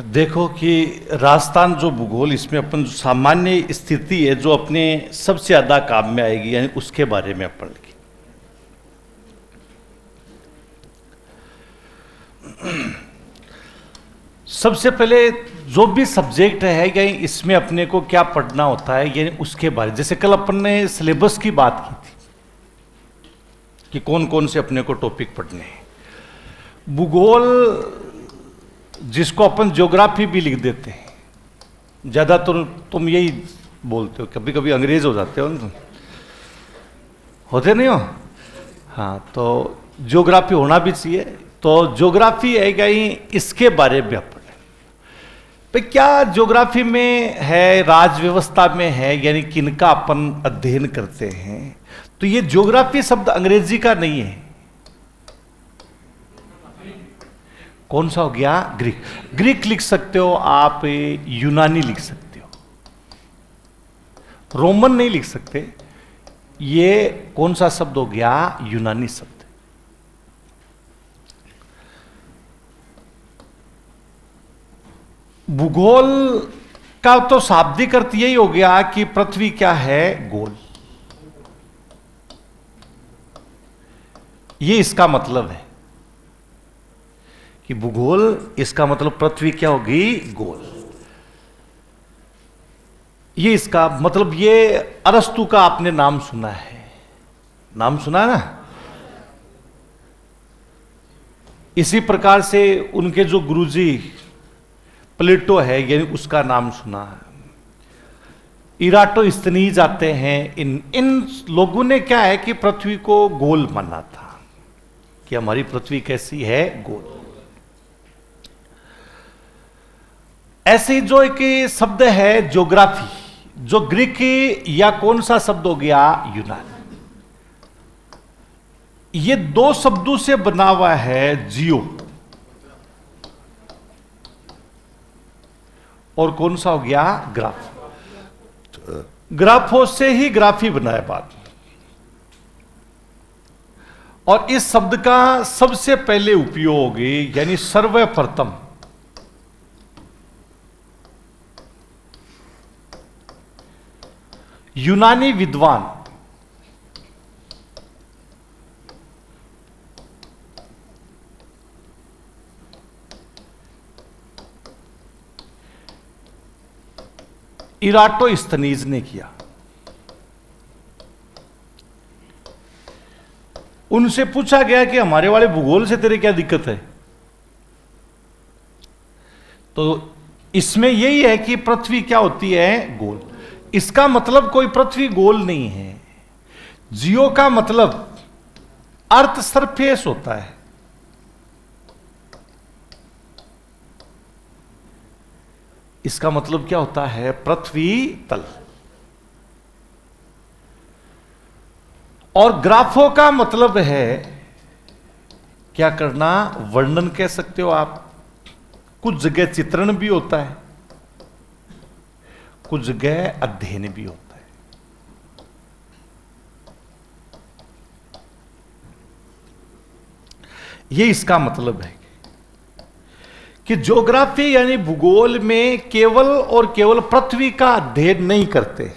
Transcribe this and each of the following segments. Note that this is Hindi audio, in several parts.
देखो कि राजस्थान जो भूगोल, इसमें अपन जो सामान्य स्थिति है जो अपने सबसे ज़्यादा काम में आएगी, यानी उसके बारे में अपन लिखें। सबसे पहले जो भी सब्जेक्ट है यानी इसमें अपने को क्या पढ़ना होता है, यानी उसके बारे, जैसे कल अपन ने सिलेबस की बात की थी कि कौन कौन से अपने को टॉपिक पढ़ने हैं। भूगोल जिसको अपन ज्योग्राफी भी लिख देते हैं, ज़्यादातर तुम यही बोलते हो, कभी कभी अंग्रेज हो जाते हो ना तुम, होते नहीं हो? हाँ, तो ज्योग्राफी होना भी चाहिए। तो ज्योग्राफी है कहीं इसके बारे में अपन पे क्या ज्योग्राफी में है, राज व्यवस्था में है, यानी किनका अपन अध्ययन करते हैं। तो ये ज्योग्राफी शब्द अंग्रेजी का नहीं है। कौन सा हो गया? ग्रीक। ग्रीक लिख सकते हो आप, यूनानी लिख सकते हो, रोमन नहीं लिख सकते। ये कौन सा शब्द हो गया? यूनानी शब्द। भूगोल का तो शाब्दिक अर्थ यही हो गया कि पृथ्वी क्या है? गोल। ये इसका मतलब है कि भूगोल, इसका मतलब पृथ्वी क्या होगी? गोल। ये इसका मतलब। ये अरस्तु का आपने नाम सुना है, नाम सुना है ना? इसी प्रकार से उनके जो गुरुजी प्लेटो है, यानी उसका नाम सुना है। इराटोस्थनीज आते हैं। इन लोगों ने क्या है कि पृथ्वी को गोल माना था, कि हमारी पृथ्वी कैसी है? गोल। ऐसे ही जो एक शब्द है ज्योग्राफी, जो ग्रीक या कौन सा शब्द हो गया? यूनानी। ये दो शब्दों से बना हुआ है, जियो और कौन सा हो गया? ग्राफ। ग्राफो से ही ग्राफी बना है बात। और इस शब्द का सबसे पहले उपयोग, यानी सर्वप्रथम, यूनानी विद्वान इराटोस्थनीज ने किया। उनसे पूछा गया कि हमारे वाले भूगोल से तेरे क्या दिक्कत है? तो इसमें यही है कि पृथ्वी क्या होती है? गोल। इसका मतलब कोई पृथ्वी गोल नहीं है। जियो का मतलब अर्थ सरफेस होता है। इसका मतलब क्या होता है? पृथ्वी तल। और ग्राफो का मतलब है क्या करना? वर्णन कह सकते हो आप। कुछ जगह चित्रण भी होता है, कुछ जगह अध्ययन भी होता है। ये इसका मतलब है कि ज्योग्राफी यानी भूगोल में केवल और केवल पृथ्वी का अध्ययन नहीं करते।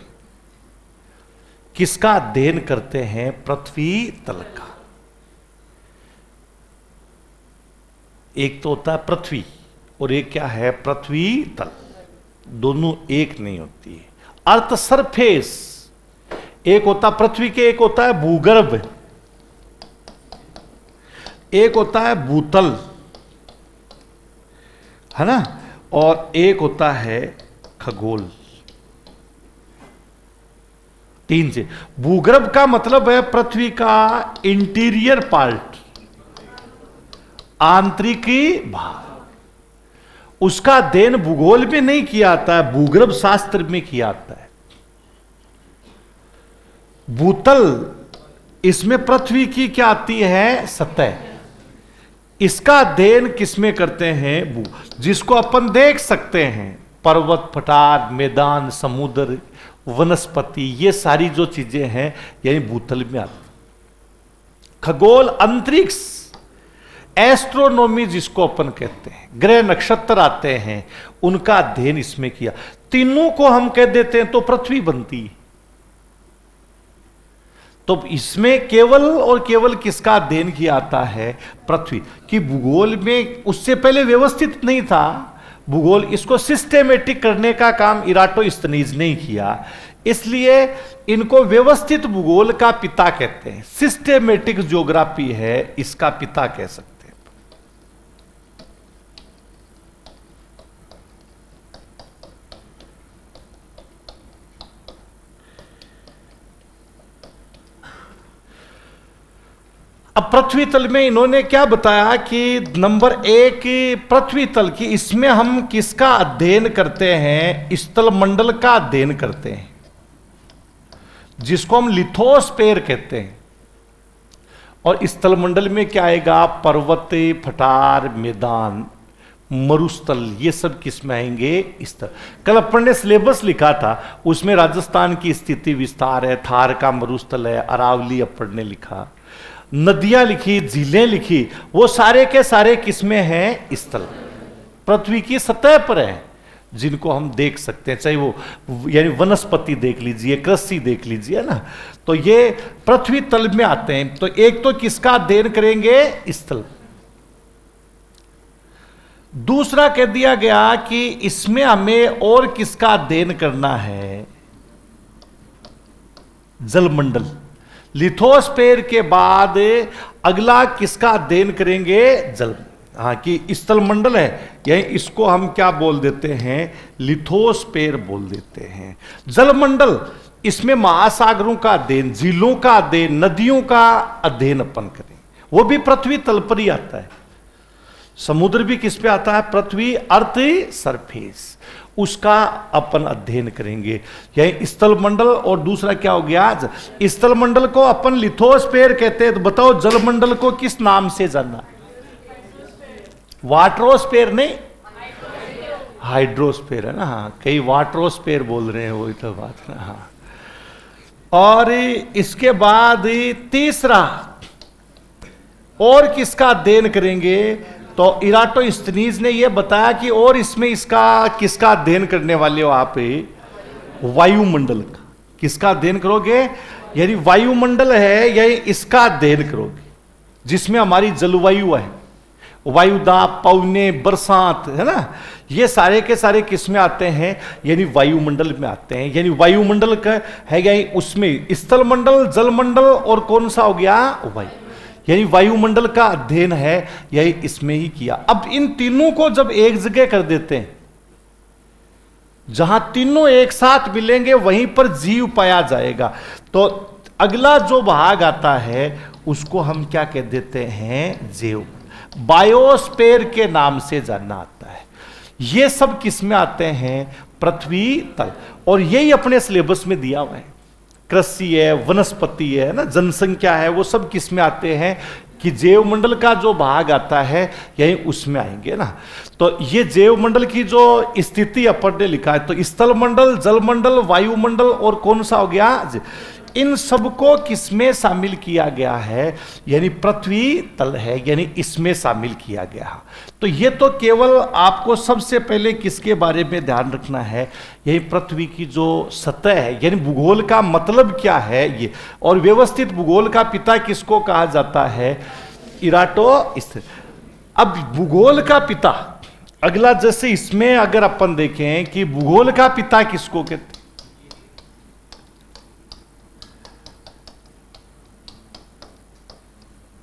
किसका अध्ययन करते हैं? पृथ्वी तल का। एक तो होता है पृथ्वी और एक क्या है? पृथ्वी तल। दोनों एक नहीं होती है। अर्थ सरफेस एक होता पृथ्वी के, एक होता है भूगर्भ, एक होता है भूतल, है ना? और एक होता है खगोल। तीन से। भूगर्भ का मतलब है पृथ्वी का इंटीरियर पार्ट, आंतरिकी भाग। उसका अध्ययन भूगोल में नहीं किया जाता है, भूगर्भ शास्त्र में किया जाता है। भूतल, इसमें पृथ्वी की क्या आती है? सतह। इसका अध्ययन किसमें करते हैं? जिसको अपन देख सकते हैं, पर्वत, पठार, मैदान, समुद्र, वनस्पति, ये सारी जो चीजें हैं यानी भूतल में आती। खगोल, अंतरिक्ष, एस्ट्रोनॉमी जिसको अपन कहते हैं, ग्रह नक्षत्र आते हैं, उनका अध्ययन इसमें किया। तीनों को हम कह देते हैं तो पृथ्वी बनती है। तो इसमें केवल और केवल किसका अध्ययन किया जाता है? पृथ्वी की। भूगोल में उससे पहले व्यवस्थित नहीं था भूगोल, इसको सिस्टेमेटिक करने का काम इराटोस्थनीज ने किया, इसलिए इनको व्यवस्थित भूगोल का पिता कहते हैं। सिस्टेमेटिक ज्योग्राफी है इसका पिता कह सकते हैं। अब पृथ्वी तल में इन्होंने क्या बताया कि नंबर 1 पृथ्वी तल की, इसमें हम किसका अध्ययन करते हैं? स्थल मंडल का अध्ययन करते हैं, जिसको हम लिथोस्फेयर कहते हैं। और स्थल मंडल में क्या आएगा? पर्वत, पठार, मैदान, मरुस्थल, ये सब किस में आएंगे? स्थल। कल अपन ने सिलेबस लिखा था, उसमें राजस्थान की स्थिति विस्तार है, थार का मरुस्थल है, अरावली अपन ने लिखा, नदियां लिखी, झीलें लिखी, वो सारे के सारे किसमें हैं? स्थल, पृथ्वी की सतह पर है, जिनको हम देख सकते हैं। चाहे वो यानी वनस्पति देख लीजिए, कृषि देख लीजिए ना, तो ये पृथ्वी तल में आते हैं। तो एक तो किसका अध्ययन करेंगे? स्थल। दूसरा कह दिया गया कि इसमें हमें और किसका अध्ययन करना है? जलमंडल। लिथोस्फेयर के बाद अगला किसका अध्ययन करेंगे? जल। हाँ, कि स्थल मंडल है, यही इसको हम क्या बोल देते हैं? लिथोस्फेयर बोल देते हैं। जलमंडल, इसमें महासागरों का अध्ययन, झीलों का अध्ययन, नदियों का अध्ययन अपन करें, वो भी पृथ्वी तल पर ही आता है। समुद्र भी किस पे आता है? पृथ्वी, अर्थ सरफेस, उसका अपन अध्ययन करेंगे। यही स्थल मंडल। और दूसरा क्या हो गया? स्थल मंडल को अपन लिथोस्फेयर कहते हैं। तो बताओ जलमंडल को किस नाम से जाना? वाटरोस्फेयर नहीं, हाइड्रोस्फेयर है ना। हाँ, कई वाटरोस्फेयर बोल रहे हैं, वही तो बात है ना। हाँ, और इसके बाद तीसरा और किसका अध्ययन करेंगे? तो इराटोस्थनीज ने यह बताया कि और इसमें इसका किसका अध्ययन करने वाले हो आप? वायुमंडल का। किसका अध्ययन करोगे? यानी वायुमंडल है, यही इसका अध्ययन करोगे, जिसमें हमारी जलवायु है, वायुदाब, पवने, बरसात, है ना, ये सारे के सारे किस में आते हैं? यानी वायुमंडल में आते हैं। यानी वायुमंडल का है यही, उसमें स्थल मंडल, जलमंडल और कौन सा हो गया? वायु। यानी वायुमंडल का अध्ययन है, यही इसमें ही किया। अब इन तीनों को जब एक जगह कर देते हैं, जहां तीनों एक साथ मिलेंगे वहीं पर जीव पाया जाएगा। तो अगला जो भाग आता है उसको हम क्या कह देते हैं? जैव, बायोस्फीयर के नाम से जानना आता है। ये सब किस में आते हैं? पृथ्वी तल। और यही अपने सिलेबस में दिया हुआ है। कृषि है, वनस्पति है ना, जनसंख्या है, वो सब किस में आते हैं? कि जैव मंडल का जो भाग आता है यही उसमें आएंगे ना। तो ये जैव मंडल की जो स्थिति अपन ने लिखा है, तो स्थल मंडल, जलमंडल, वायुमंडल और कौन सा हो गया? इन सबको किसमें शामिल किया गया है? यानी पृथ्वी तल है, यानी इसमें शामिल किया गया। तो ये तो केवल आपको सबसे पहले किसके बारे में ध्यान रखना है? यही पृथ्वी की जो सतह है, यानी भूगोल का मतलब क्या है ये। और व्यवस्थित भूगोल का पिता किसको कहा जाता है? इराटोस्थनीज। अब भूगोल का पिता अगला, जैसे इसमें अगर अपन देखें कि भूगोल का पिता किसको कहते हैं?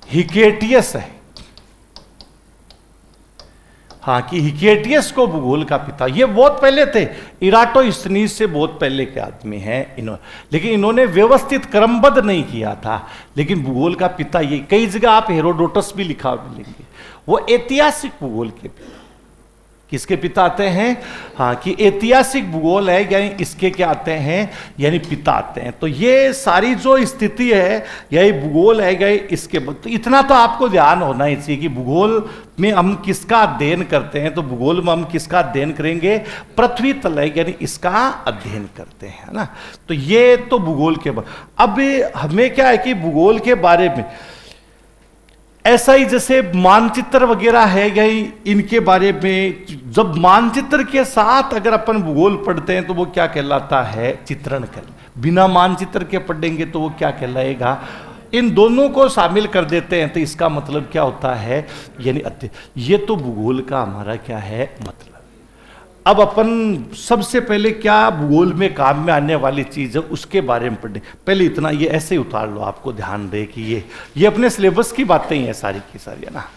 हिकेटियस है। हाँ, कि हिकेटियस को भूगोल का पिता, ये बहुत पहले थे, इराटोस्थनीज से बहुत पहले के आदमी हैं इन्होंने, लेकिन इन्होंने व्यवस्थित क्रमबद्ध नहीं किया था। लेकिन भूगोल का पिता ये, कई जगह आप हेरोडोटस भी लिखा मिलेंगे, वो ऐतिहासिक भूगोल के पिता। किसके पिता आते हैं? हाँ, कि ऐतिहासिक भूगोल है, यानी इसके क्या आते हैं? यानी पिता आते हैं। तो ये सारी जो स्थिति है यही भूगोल है, यही इसके। तो इतना तो आपको ध्यान होना ही चाहिए कि भूगोल में हम किसका अध्ययन करते हैं। तो भूगोल में हम किसका अध्ययन करेंगे? पृथ्वी तल है, यानी इसका अध्ययन करते हैं ना। तो ये तो भूगोल के बारे। अब हमें क्या है कि भूगोल के बारे में ऐसा ही जैसे मानचित्र वगैरह है गई, इनके बारे में जब मानचित्र के साथ अगर अपन भूगोल पढ़ते हैं तो वो क्या कहलाता है, चित्रण बिना मानचित्र के पढ़ेंगे तो वो क्या कहलाएगा। इन दोनों को शामिल कर देते हैं तो इसका मतलब क्या होता है, यानी ये तो भूगोल का हमारा क्या है मतलब। अब अपन सबसे पहले क्या भूगोल में काम में आने वाली चीज है उसके बारे में पढ़े। पहले इतना ये ऐसे ही उतार लो, आपको ध्यान दे कि ये अपने सिलेबस की बातें ही हैं सारी की सारी, है ना।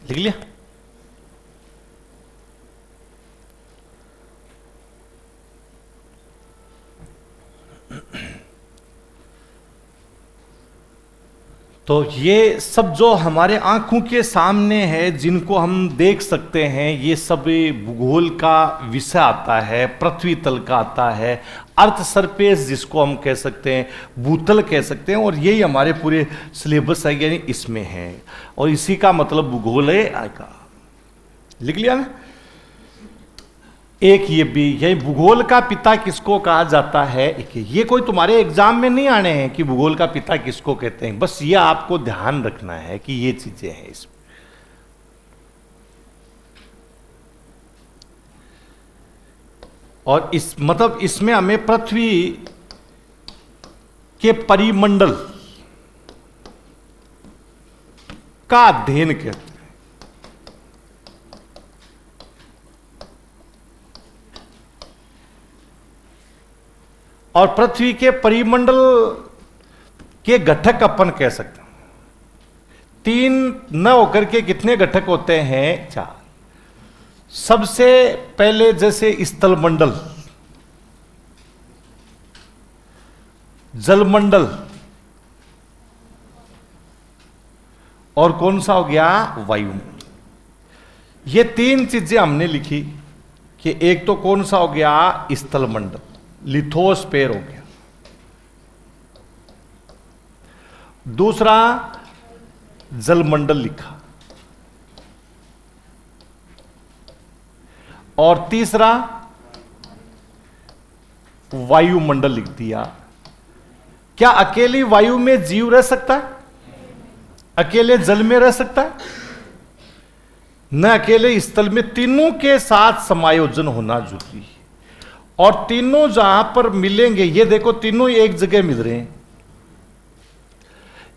लिख लिया। तो ये सब जो हमारे आंखों के सामने है, जिनको हम देख सकते हैं, ये सब भूगोल का विषय आता है, पृथ्वी तल का आता है, अर्थ सरफेस जिसको हम कह सकते हैं, भूतल कह सकते हैं, और यही हमारे पूरे सिलेबस है, यानी इसमें है, और इसी का मतलब भूगोल है आएगा। लिख लिया ना। एक ये भी, यही भूगोल का पिता किसको कहा जाता है, एक ये कोई तुम्हारे एग्जाम में नहीं आने हैं कि भूगोल का पिता किसको कहते हैं, बस ये आपको ध्यान रखना है कि ये चीजें हैं इसमें। और इस मतलब इसमें हमें पृथ्वी के परिमंडल का अध्ययन कहते हैं। और पृथ्वी के परिमंडल के घटक अपन कह सकते हैं। तीन न होकर के कितने घटक होते हैं, 4। सबसे पहले जैसे स्थलमंडल, जलमंडल, और कौन सा हो गया, वायुमंडल। ये 3 चीजें हमने लिखी कि एक तो कौन सा हो गया, स्थलमंडल, लिथोस्फीयर हो गया। दूसरा जलमंडल लिखा, और तीसरा वायुमंडल लिख दिया। क्या अकेली वायु में जीव रह सकता है? अकेले जल में रह सकता है, न अकेले स्थल में, तीनों के साथ समायोजन होना जरूरी है। और तीनों जहां पर मिलेंगे, ये देखो तीनों एक जगह मिल रहे हैं,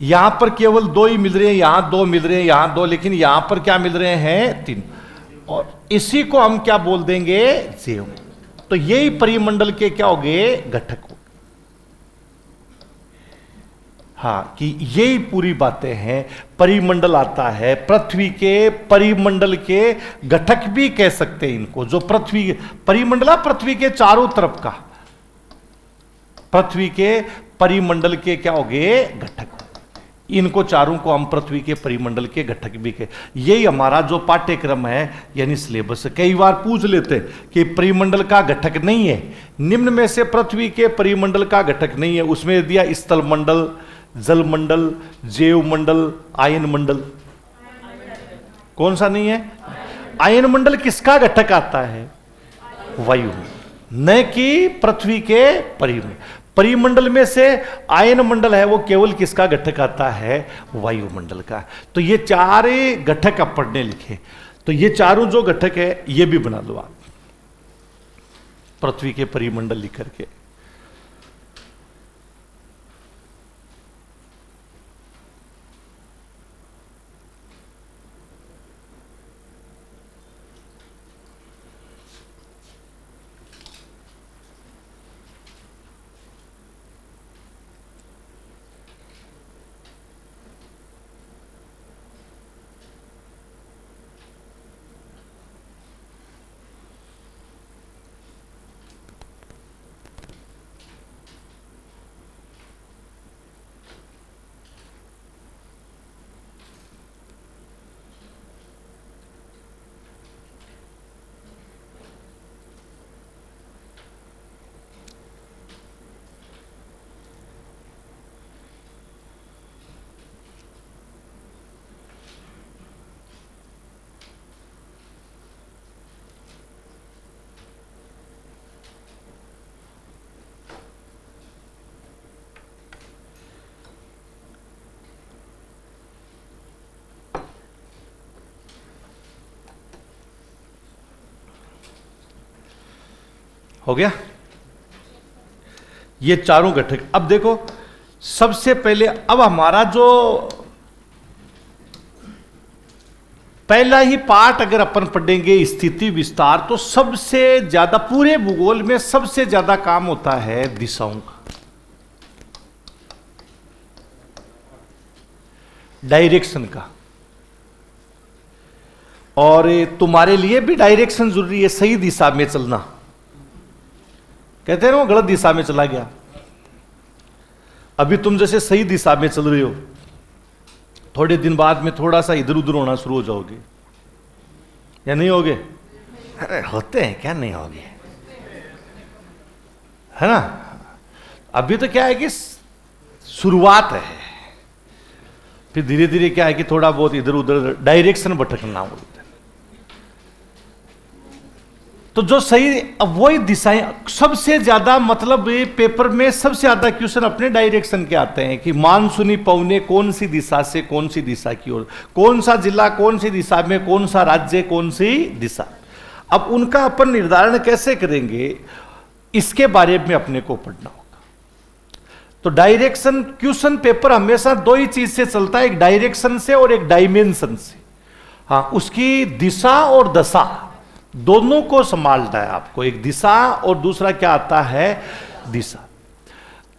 यहां पर केवल दो ही मिल रहे हैं, यहां दो मिल रहे हैं, यहां दो, लेकिन यहां पर क्या मिल रहे हैं? तीन। और इसी को हम क्या बोल देंगे? जेव। तो यही परिमंडल के क्या हो गए? घटक हो। हाँ, कि यही पूरी बातें हैं। परिमंडल आता है, पृथ्वी के परिमंडल के घटक भी कह सकते हैं इनको, जो पृथ्वी परिमंडल, पृथ्वी के चारों तरफ का, पृथ्वी के परिमंडल के क्या हो गए? घटक। इनको चारों को हम पृथ्वी के परिमंडल के घटक भी कहे। यही हमारा जो पाठ्यक्रम है, यानी सिलेबस। कई बार पूछ लेते हैं कि परिमंडल का घटक नहीं है, निम्न में से पृथ्वी के परिमंडल का घटक नहीं है, उसमें दिया स्थल मंडल, जल मंडल, जैव मंडल, आयन मंडल। कौन सा नहीं है? आयन मंडल किसका घटक आता है? वायु, न कि पृथ्वी के परिमंडल में से आयन मंडल है वो केवल किसका घटक आता है? वायुमंडल का। तो ये चार घटक आप पढ़ने लिखे, तो ये चारों जो घटक है ये भी बना लो आप, पृथ्वी के परिमंडल लिख करके। हो गया ये चारों घटक। अब देखो सबसे पहले, अब हमारा जो पहला ही पार्ट अगर अपन पढ़ेंगे स्थिति विस्तार, तो सबसे ज्यादा पूरे भूगोल में सबसे ज्यादा काम होता है दिशाओं का, डायरेक्शन का। और तुम्हारे लिए भी डायरेक्शन जरूरी है, सही दिशा में चलना। कहते हैं ना वो गलत दिशा में चला गया। अभी तुम जैसे सही दिशा में चल रहे हो, थोड़े दिन बाद में थोड़ा सा इधर उधर होना शुरू हो जाओगे, या नहीं होगे? अरे होते हैं क्या, नहीं होगे, है ना? अभी तो क्या है कि शुरुआत है, फिर धीरे धीरे क्या है कि थोड़ा बहुत इधर उधर डायरेक्शन भटकना बोलते हैं। तो जो सही, अब वही दिशाएं सबसे ज्यादा, मतलब पेपर में सबसे ज्यादा क्वेश्चन अपने डायरेक्शन के आते हैं कि मानसूनी पवने कौन सी दिशा से कौन सी दिशा की ओर, कौन सा जिला कौन सी दिशा में, कौन सा राज्य कौन सी दिशा। अब उनका अपन निर्धारण कैसे करेंगे, इसके बारे में अपने को पढ़ना होगा। तो डायरेक्शन क्वेश्चन पेपर हमेशा दो ही चीज से चलता है, एक डायरेक्शन से और एक डायमेंशन से। हाँ, उसकी दिशा और दशा दोनों को संभालना है आपको। एक दिशा और दूसरा क्या आता है? दिशा।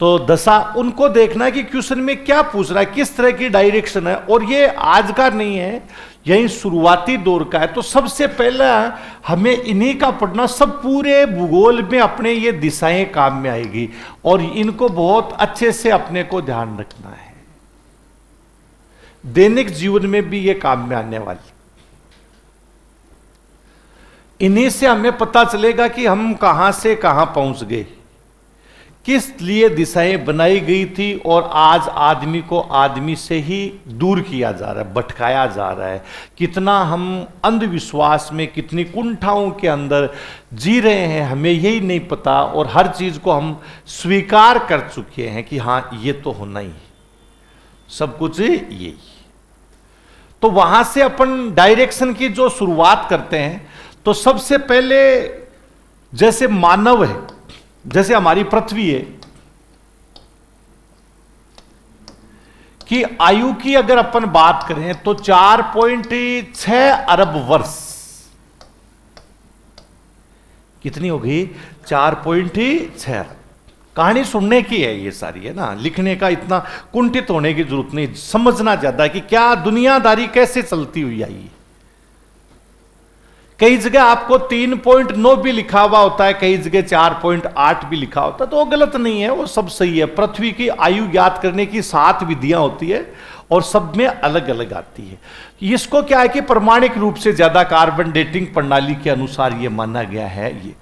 तो दशा उनको देखना है कि क्वेश्चन में क्या पूछ रहा है, किस तरह की डायरेक्शन है। और ये आज का नहीं है, यही शुरुआती दौर का है। तो सबसे पहला हमें इन्हीं का पढ़ना, सब पूरे भूगोल में अपने ये दिशाएं काम में आएगी और इनको बहुत अच्छे से अपने को ध्यान रखना है। दैनिक जीवन में भी ये काम में आने वाली। इन्हीं से हमें पता चलेगा कि हम कहां से कहां पहुंच गए, किस लिए दिशाएं बनाई गई थी और आज आदमी को आदमी से ही दूर किया जा रहा है, भटकाया जा रहा है। कितना हम अंधविश्वास में, कितनी कुंठाओं के अंदर जी रहे हैं, हमें यही नहीं पता। और हर चीज को हम स्वीकार कर चुके हैं कि हाँ ये तो होना ही, सब कुछ यही। तो वहां से अपन डायरेक्शन की जो शुरुआत करते हैं, तो सबसे पहले जैसे मानव है, जैसे हमारी पृथ्वी है, कि आयु की अगर अपन बात करें तो 4.6 अरब वर्ष, कितनी हो गई? 4.6 अरब। कहानी सुनने की है ये सारी, है ना, लिखने का इतना कुंठित होने की जरूरत नहीं, समझना ज्यादा है कि क्या दुनियादारी कैसे चलती हुई आई। कई जगह आपको 3.9 भी लिखा हुआ होता है, कई जगह 4.8 भी लिखा होता है, तो वो गलत नहीं है, वो सब सही है। पृथ्वी की आयु ज्ञात करने की 7 विधियां होती है और सब में अलग अलग आती है। इसको क्या है कि प्रमाणिक रूप से ज्यादा कार्बन डेटिंग प्रणाली के अनुसार ये माना गया है ये।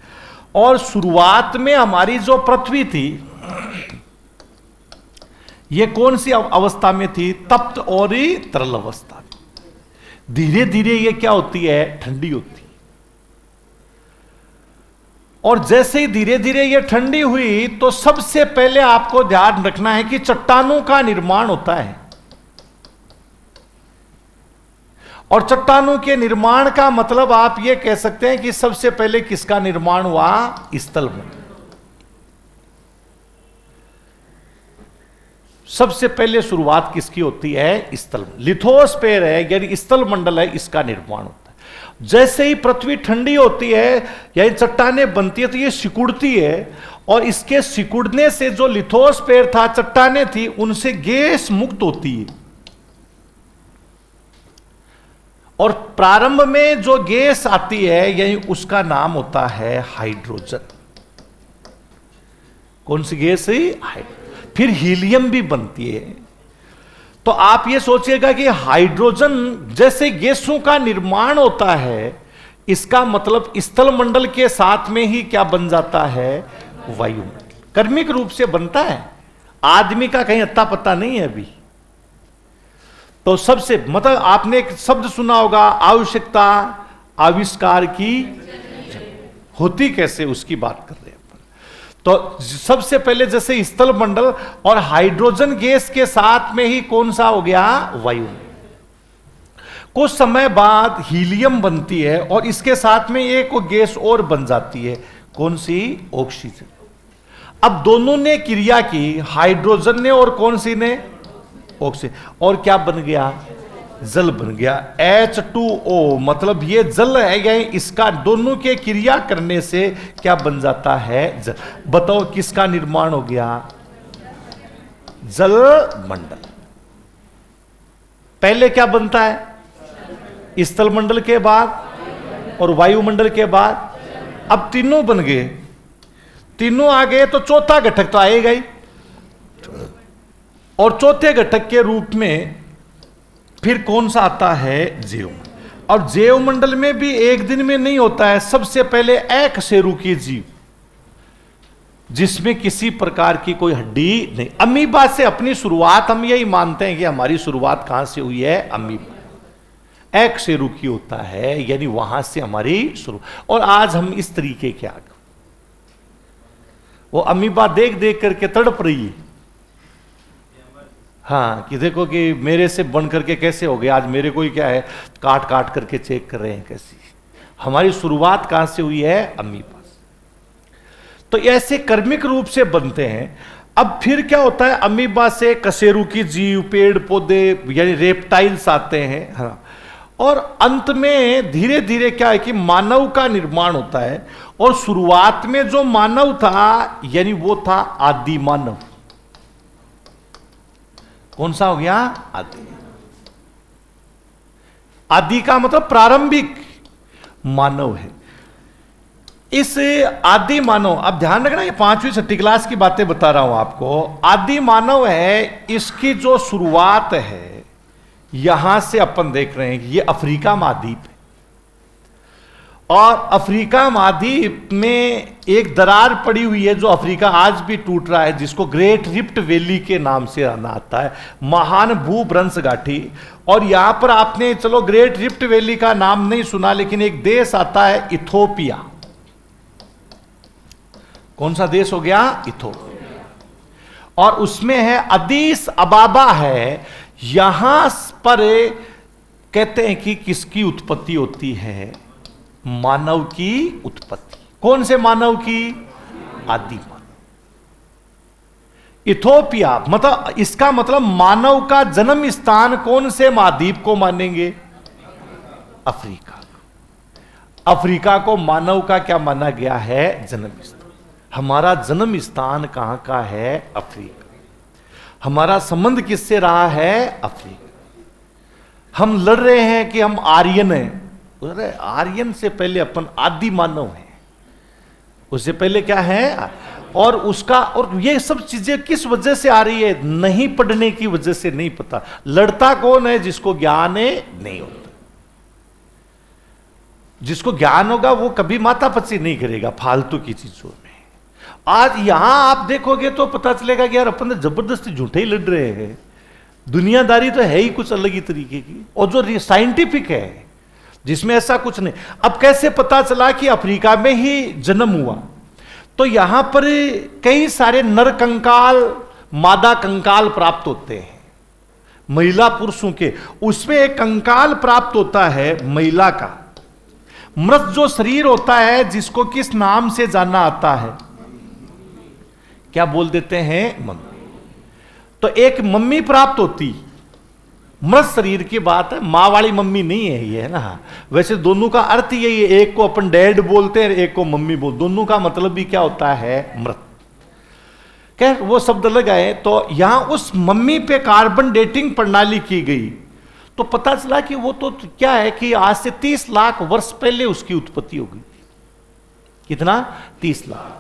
और शुरुआत में हमारी जो पृथ्वी थी, ये कौन सी अवस्था में थी? तप्त और तरल अवस्था में। धीरे धीरे ये क्या होती है? ठंडी होती है। और जैसे ही धीरे धीरे ये ठंडी हुई, तो सबसे पहले आपको ध्यान रखना है कि चट्टानों का निर्माण होता है। और चट्टानों के निर्माण का मतलब आप ये कह सकते हैं कि सबसे पहले किसका निर्माण हुआ? स्थलमंडल। सबसे पहले शुरुआत किसकी होती है? स्थलमंडल। लिथोस्फीयर है यानी स्थलमंडल है, इसका निर्माण होता है। जैसे ही पृथ्वी ठंडी होती है यानी चट्टानें बनती है, तो ये सिकुड़ती है, और इसके सिकुड़ने से जो लिथोस्फीयर था, चट्टानें थी, उनसे गैस मुक्त होती है। और प्रारंभ में जो गैस आती है यानी उसका नाम होता है हाइड्रोजन। कौन सी गैस है? हाइड्रोजन। फिर हीलियम भी बनती है। तो आप ये सोचिएगा कि हाइड्रोजन जैसे गैसों का निर्माण होता है, इसका मतलब स्थलमंडल के साथ में ही क्या बन जाता है? वायुमंडल। कर्मिक रूप से बनता है, आदमी का कहीं अत्ता पत्ता नहीं है अभी। तो सबसे मतलब आपने एक शब्द सुना होगा, आवश्यकता आविष्कार की होती कैसे, उसकी बात कर रहे हैं अपन। तो सबसे पहले जैसे स्थल मंडल और हाइड्रोजन गैस के साथ में ही कौन सा हो गया? वायु। कुछ समय बाद हीलियम बनती है और इसके साथ में एक गैस और बन जाती है, कौन सी? ऑक्सीजन। अब दोनों ने क्रिया की, हाइड्रोजन ने और कौन सी ने? ऑक्सीजन। और क्या बन गया? जल बन गया। H2O, मतलब ये जल है या इसका दोनों के क्रिया करने से क्या बन जाता है? जल। बताओ किसका निर्माण हो गया? जल मंडल। पहले क्या बनता है? स्थल मंडल के बाद और वायुमंडल के बाद। अब तीनों बन गए, तीनों आ गए, तो चौथा घटक तो आएगा ही। और चौथे घटक के रूप में फिर कौन सा आता है? जैव। और जैव मंडल में भी एक दिन में नहीं होता है। सबसे पहले एकशेरुकीय जीव, जिसमें किसी प्रकार की कोई हड्डी नहीं। अमीबा से अपनी शुरुआत हम यही मानते हैं कि हमारी शुरुआत कहां से हुई है? अमीबा। एकशेरुकीय होता है यानी वहां से हमारी शुरू। और आज हम इस तरीके के आगे, वो अमीबा देख देख करके तड़प रही है, हाँ, कि देखो कि मेरे से बन करके कैसे हो गया, आज मेरे को ही क्या है, काट काट करके चेक कर रहे हैं कैसी। हमारी शुरुआत कहां से हुई है? अमीबा। तो ऐसे कर्मिक रूप से बनते हैं। अब फिर क्या होता है? अमीबा से कशेरुकी जीव, पेड़ पौधे यानी रेप्टाइल्स आते हैं, हाँ। और अंत में धीरे धीरे क्या है कि मानव का निर्माण होता है। और शुरुआत में जो मानव था यानी वो था आदि मानव। कौन सा हो गया? आदि। आदि का मतलब प्रारंभिक मानव है। इस आदि मानव, अब ध्यान रखना, ये 5वीं 6ठी क्लास की बातें बता रहा हूं आपको। आदि मानव है, इसकी जो शुरुआत है यहां से अपन देख रहे हैं कि ये अफ्रीका महाद्वीप है। और अफ्रीका महाद्वीप में एक दरार पड़ी हुई है जो अफ्रीका आज भी टूट रहा है, जिसको ग्रेट रिफ्ट वैली के नाम से आना आता है, महान भूभ्रंश गाठी। और यहां पर आपने चलो ग्रेट रिफ्ट वैली का नाम नहीं सुना, लेकिन एक देश आता है इथोपिया। कौन सा देश हो गया? इथोपिया। और उसमें है अदीस अबाबा है। यहां पर कहते हैं कि किसकी उत्पत्ति होती है? मानव की उत्पत्ति। कौन से मानव की? आदि मानव। इथोपिया मतलब, इसका मतलब मानव का जन्म स्थान कौन से महाद्वीप को मानेंगे? अफ्रीका। अफ्रीका को मानव का क्या माना गया है? जन्म स्थान। हमारा जन्म स्थान कहां का है? अफ्रीका। हमारा संबंध किससे रहा है? अफ्रीका। हम लड़ रहे हैं कि हम आर्यन हैं। अरे आर्यन से पहले अपन आदि मानव हैं, उससे पहले क्या है? और उसका, और ये सब चीजें किस वजह से आ रही है? नहीं पढ़ने की वजह से नहीं पता। लड़ता कौन है? जिसको ज्ञान नहीं होता। जिसको ज्ञान होगा वो कभी मातापची नहीं करेगा फालतू की चीजों में। आज यहां आप देखोगे तो पता चलेगा कि यार अपन तो जबरदस्ती झूठे ही लड़ रहे हैं। दुनियादारी तो है ही कुछ अलग ही तरीके की, और जो साइंटिफिक है जिसमें ऐसा कुछ नहीं। अब कैसे पता चला कि अफ्रीका में ही जन्म हुआ? तो यहां पर कई सारे नर कंकाल, मादा कंकाल प्राप्त होते हैं महिला पुरुषों के। उसमें एक कंकाल प्राप्त होता है महिला का। मृत जो शरीर होता है, जिसको किस नाम से जाना आता है? क्या बोल देते हैं? मम्मी। तो एक मम्मी प्राप्त होती, मृत शरीर की बात है, मां वाली मम्मी नहीं है ये, है ना। वैसे दोनों का अर्थ यही है, एक को अपन डैड बोलते हैं, एक को मम्मी बोल, दोनों का मतलब भी क्या होता है? मृत। क्या वो शब्द लगाए तो यहां उस मम्मी पे कार्बन डेटिंग प्रणाली की गई, तो पता चला कि वो तो क्या है कि आज से 30 लाख वर्ष पहले उसकी उत्पत्ति हो गई। कितना? 30 लाख।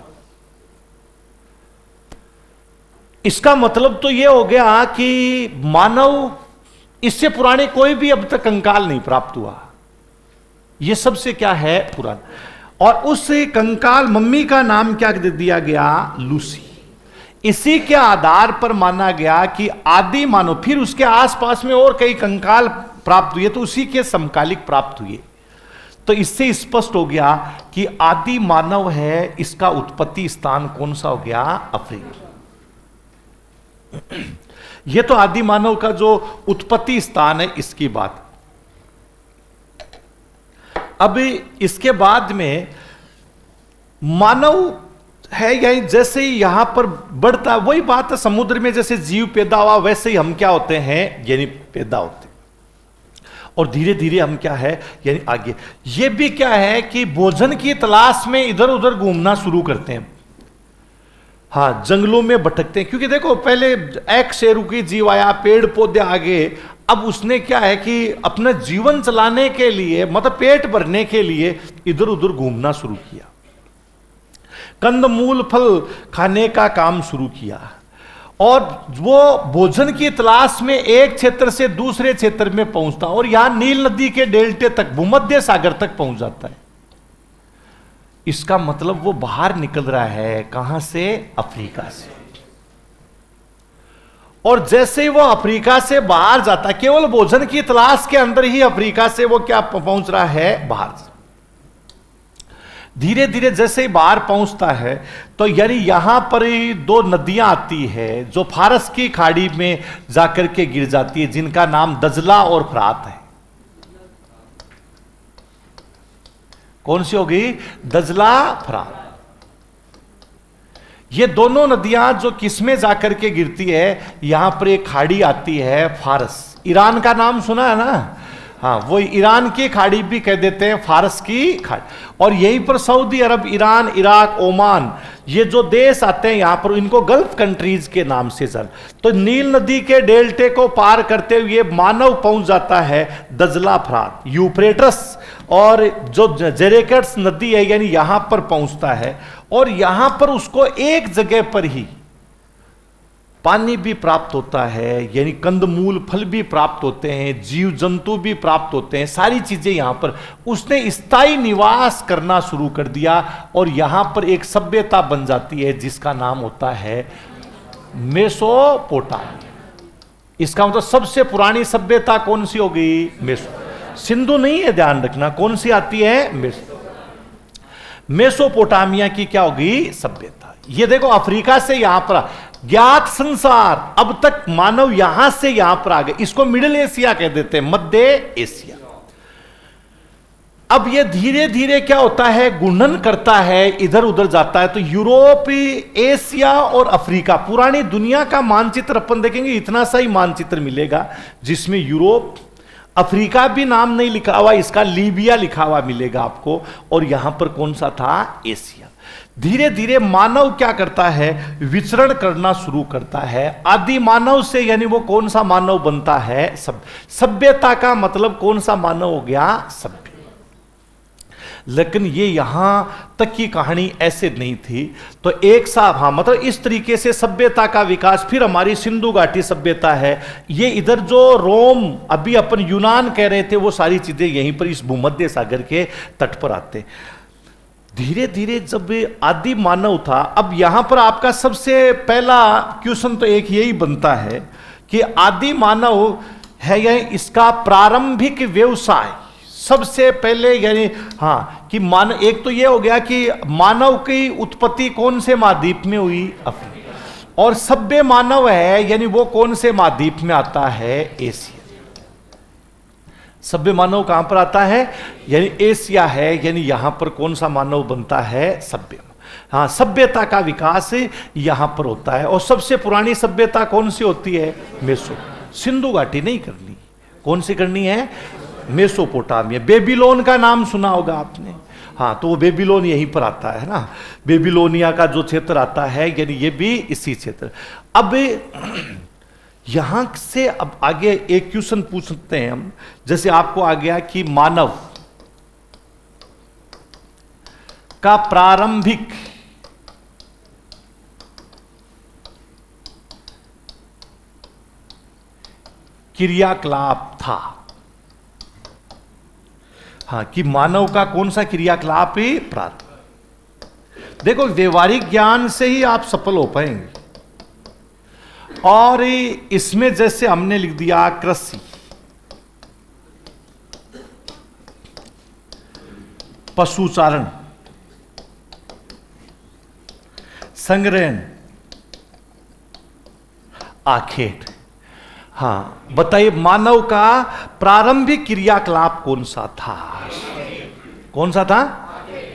इसका मतलब तो यह हो गया कि मानव, इससे पुराने कोई भी अब तक कंकाल नहीं प्राप्त हुआ। यह सबसे क्या है? पुराना। और उस कंकाल मम्मी का नाम क्या दे दिया गया? लूसी। इसी के आधार पर माना गया कि आदि मानव, फिर उसके आसपास में और कई कंकाल प्राप्त हुए तो उसी के समकालिक प्राप्त हुए। तो इससे स्पष्ट हो गया कि आदि मानव है, इसका उत्पत्ति स्थान कौन सा हो गया? अफ्रीका। यह तो आदि मानव का जो उत्पत्ति स्थान है, इसकी बात। अब इसके बाद में मानव है यही, जैसे ही यहां पर बढ़ता, वही बात है, समुद्र में जैसे जीव पैदा हुआ वैसे ही हम क्या होते हैं? यानी पैदा होते हैं। और धीरे धीरे हम क्या है? यानी आगे। ये भी क्या है कि भोजन की तलाश में इधर उधर घूमना शुरू करते हैं। हाँ, जंगलों में भटकते हैं, क्योंकि देखो पहले एक शेरुकी जीव आया, पेड़ पौधे आगे। अब उसने क्या है कि अपना जीवन चलाने के लिए, मतलब पेट भरने के लिए इधर उधर घूमना शुरू किया, कंदमूल फल खाने का काम शुरू किया। और वो भोजन की तलाश में एक क्षेत्र से दूसरे क्षेत्र में पहुंचता, और यहां नील नदी के डेल्टे तक, भूमध्य सागर तक पहुंच जाता है। इसका मतलब वो बाहर निकल रहा है, कहां से? अफ्रीका से। और जैसे ही वो अफ्रीका से बाहर जाता है, केवल भोजन की तलाश के अंदर ही अफ्रीका से वो क्या पहुंच रहा है? बाहर। धीरे धीरे जैसे ही बाहर पहुंचता है तो यानी यहां पर ही 2 नदियां आती है जो फारस की खाड़ी में जाकर के गिर जाती है, जिनका नाम दजला और फरात है। कौन सी होगी? दजला, फरात। ये दोनों नदियां जो किसमें जाकर के गिरती है? यहां पर एक खाड़ी आती है फारस। ईरान का नाम सुना है ना? हाँ, वो ईरान की खाड़ी भी कह देते हैं, फारस की खाड़ी। और यहीं पर सऊदी अरब, ईरान, इराक, ओमान, ये जो देश आते हैं यहां पर, इनको गल्फ कंट्रीज के नाम से जान। तो नील नदी के डेल्टे को पार करते हुए मानव पहुंच जाता है दजला, फरात, यूफ्रेटस और जो जेरेकट्स नदी है, यानी यहां पर पहुंचता है। और यहां पर उसको एक जगह पर ही पानी भी प्राप्त होता है, यानी कंदमूल फल भी प्राप्त होते हैं, जीव जंतु भी प्राप्त होते हैं, सारी चीजें यहां पर उसने स्थायी निवास करना शुरू कर दिया। और यहां पर एक सभ्यता बन जाती है जिसका नाम होता है मेसोपोटामिया। इसका मतलब सबसे पुरानी सभ्यता कौन सी होगी? सिंधु नहीं है, ध्यान रखना। कौन सी आती है? मेसोपोटामिया की क्या होगी? सभ्यता। ये देखो अफ्रीका से यहां पर ज्ञात संसार, अब तक मानव यहां से यहां पर आ गए, इसको मिडिल एशिया कह देते हैं, मध्य एशिया। अब ये धीरे धीरे क्या होता है, गुणन करता है, इधर उधर जाता है। तो यूरोप, एशिया और अफ्रीका, पुरानी दुनिया का मानचित्र अपन देखेंगे, इतना सा ही मानचित्र मिलेगा जिसमें यूरोप, अफ्रीका भी नाम नहीं लिखा हुआ इसका, लीबिया लिखा हुआ मिलेगा आपको, और यहां पर कौन सा था, एशिया। धीरे धीरे मानव क्या करता है, विचरण करना शुरू करता है। आदि मानव से यानी वो कौन सा मानव बनता है, सभ्यता का मतलब कौन सा मानव हो गया, सभ्य। लेकिन ये यहां तक की कहानी ऐसे नहीं थी। तो एक साहब, हाँ मतलब इस तरीके से सभ्यता का विकास, फिर हमारी सिंधु घाटी सभ्यता है, ये इधर जो रोम, अभी अपन यूनान कह रहे थे, वो सारी चीजें यहीं पर इस भूमध्य सागर के तट पर आते। धीरे धीरे जब आदि मानव था, अब यहां पर आपका सबसे पहला क्वेश्चन तो एक यही बनता है कि आदि मानव है या इसका प्रारंभिक व्यवसाय सबसे पहले, यानी हाँ कि मानव, एक तो ये हो गया कि मानव की उत्पत्ति कौन से महाद्वीप में हुई, अफ्रीका, और सभ्य मानव है यानी वो कौन से महाद्वीप में आता है, एशिया। सभ्य मानव कहां पर आता है, यानी एशिया है, यानी यहां पर कौन सा मानव बनता है, सभ्य। हाँ, सभ्यता का विकास यहां पर होता है। और सबसे पुरानी सभ्यता कौन सी होती है, मेसो, सिंधु घाटी नहीं करनी, कौन सी करनी है, मेसोपोटामिया। बेबीलोन का नाम सुना होगा आपने, हाँ तो वो बेबीलोन यहीं पर आता है ना, बेबीलोनिया का जो क्षेत्र आता है, यानी ये भी इसी क्षेत्र। अब यहां से अब आगे एक क्वेश्चन पूछ सकते हैं हम, जैसे आपको आ गया कि मानव का प्रारंभिक क्रियाकलाप था, हाँ कि मानव का कौन सा क्रियाकलाप है, प्रारंभ। देखो व्यवहारिक ज्ञान से ही आप सफल हो पाएंगे, और इसमें जैसे हमने लिख दिया कृषि, पशुचारण, संग्रहण, आखेट। हाँ बताइए मानव का प्रारंभिक क्रियाकलाप कौन सा था, कौन सा था,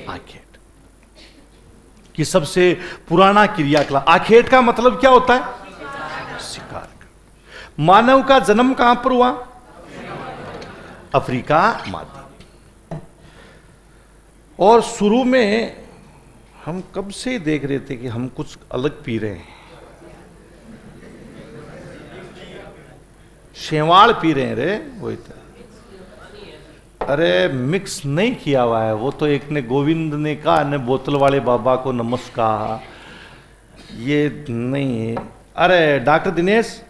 आखेट। कि सबसे पुराना क्रियाकलाप, आखेट का मतलब क्या होता है, शिकार। मानव का जन्म कहां पर हुआ, अफ्रीका महाद्वीप। और शुरू में हम कब से देख रहे थे कि हम कुछ अलग पी रहे हैं, शेवाड़ पी रहे हैं रे, वही तो। अरे मिक्स नहीं किया हुआ है, वो तो एक ने गोविंद ने कहा ने बोतल वाले बाबा को नमस्कार, ये नहीं है। अरे डॉक्टर दिनेश,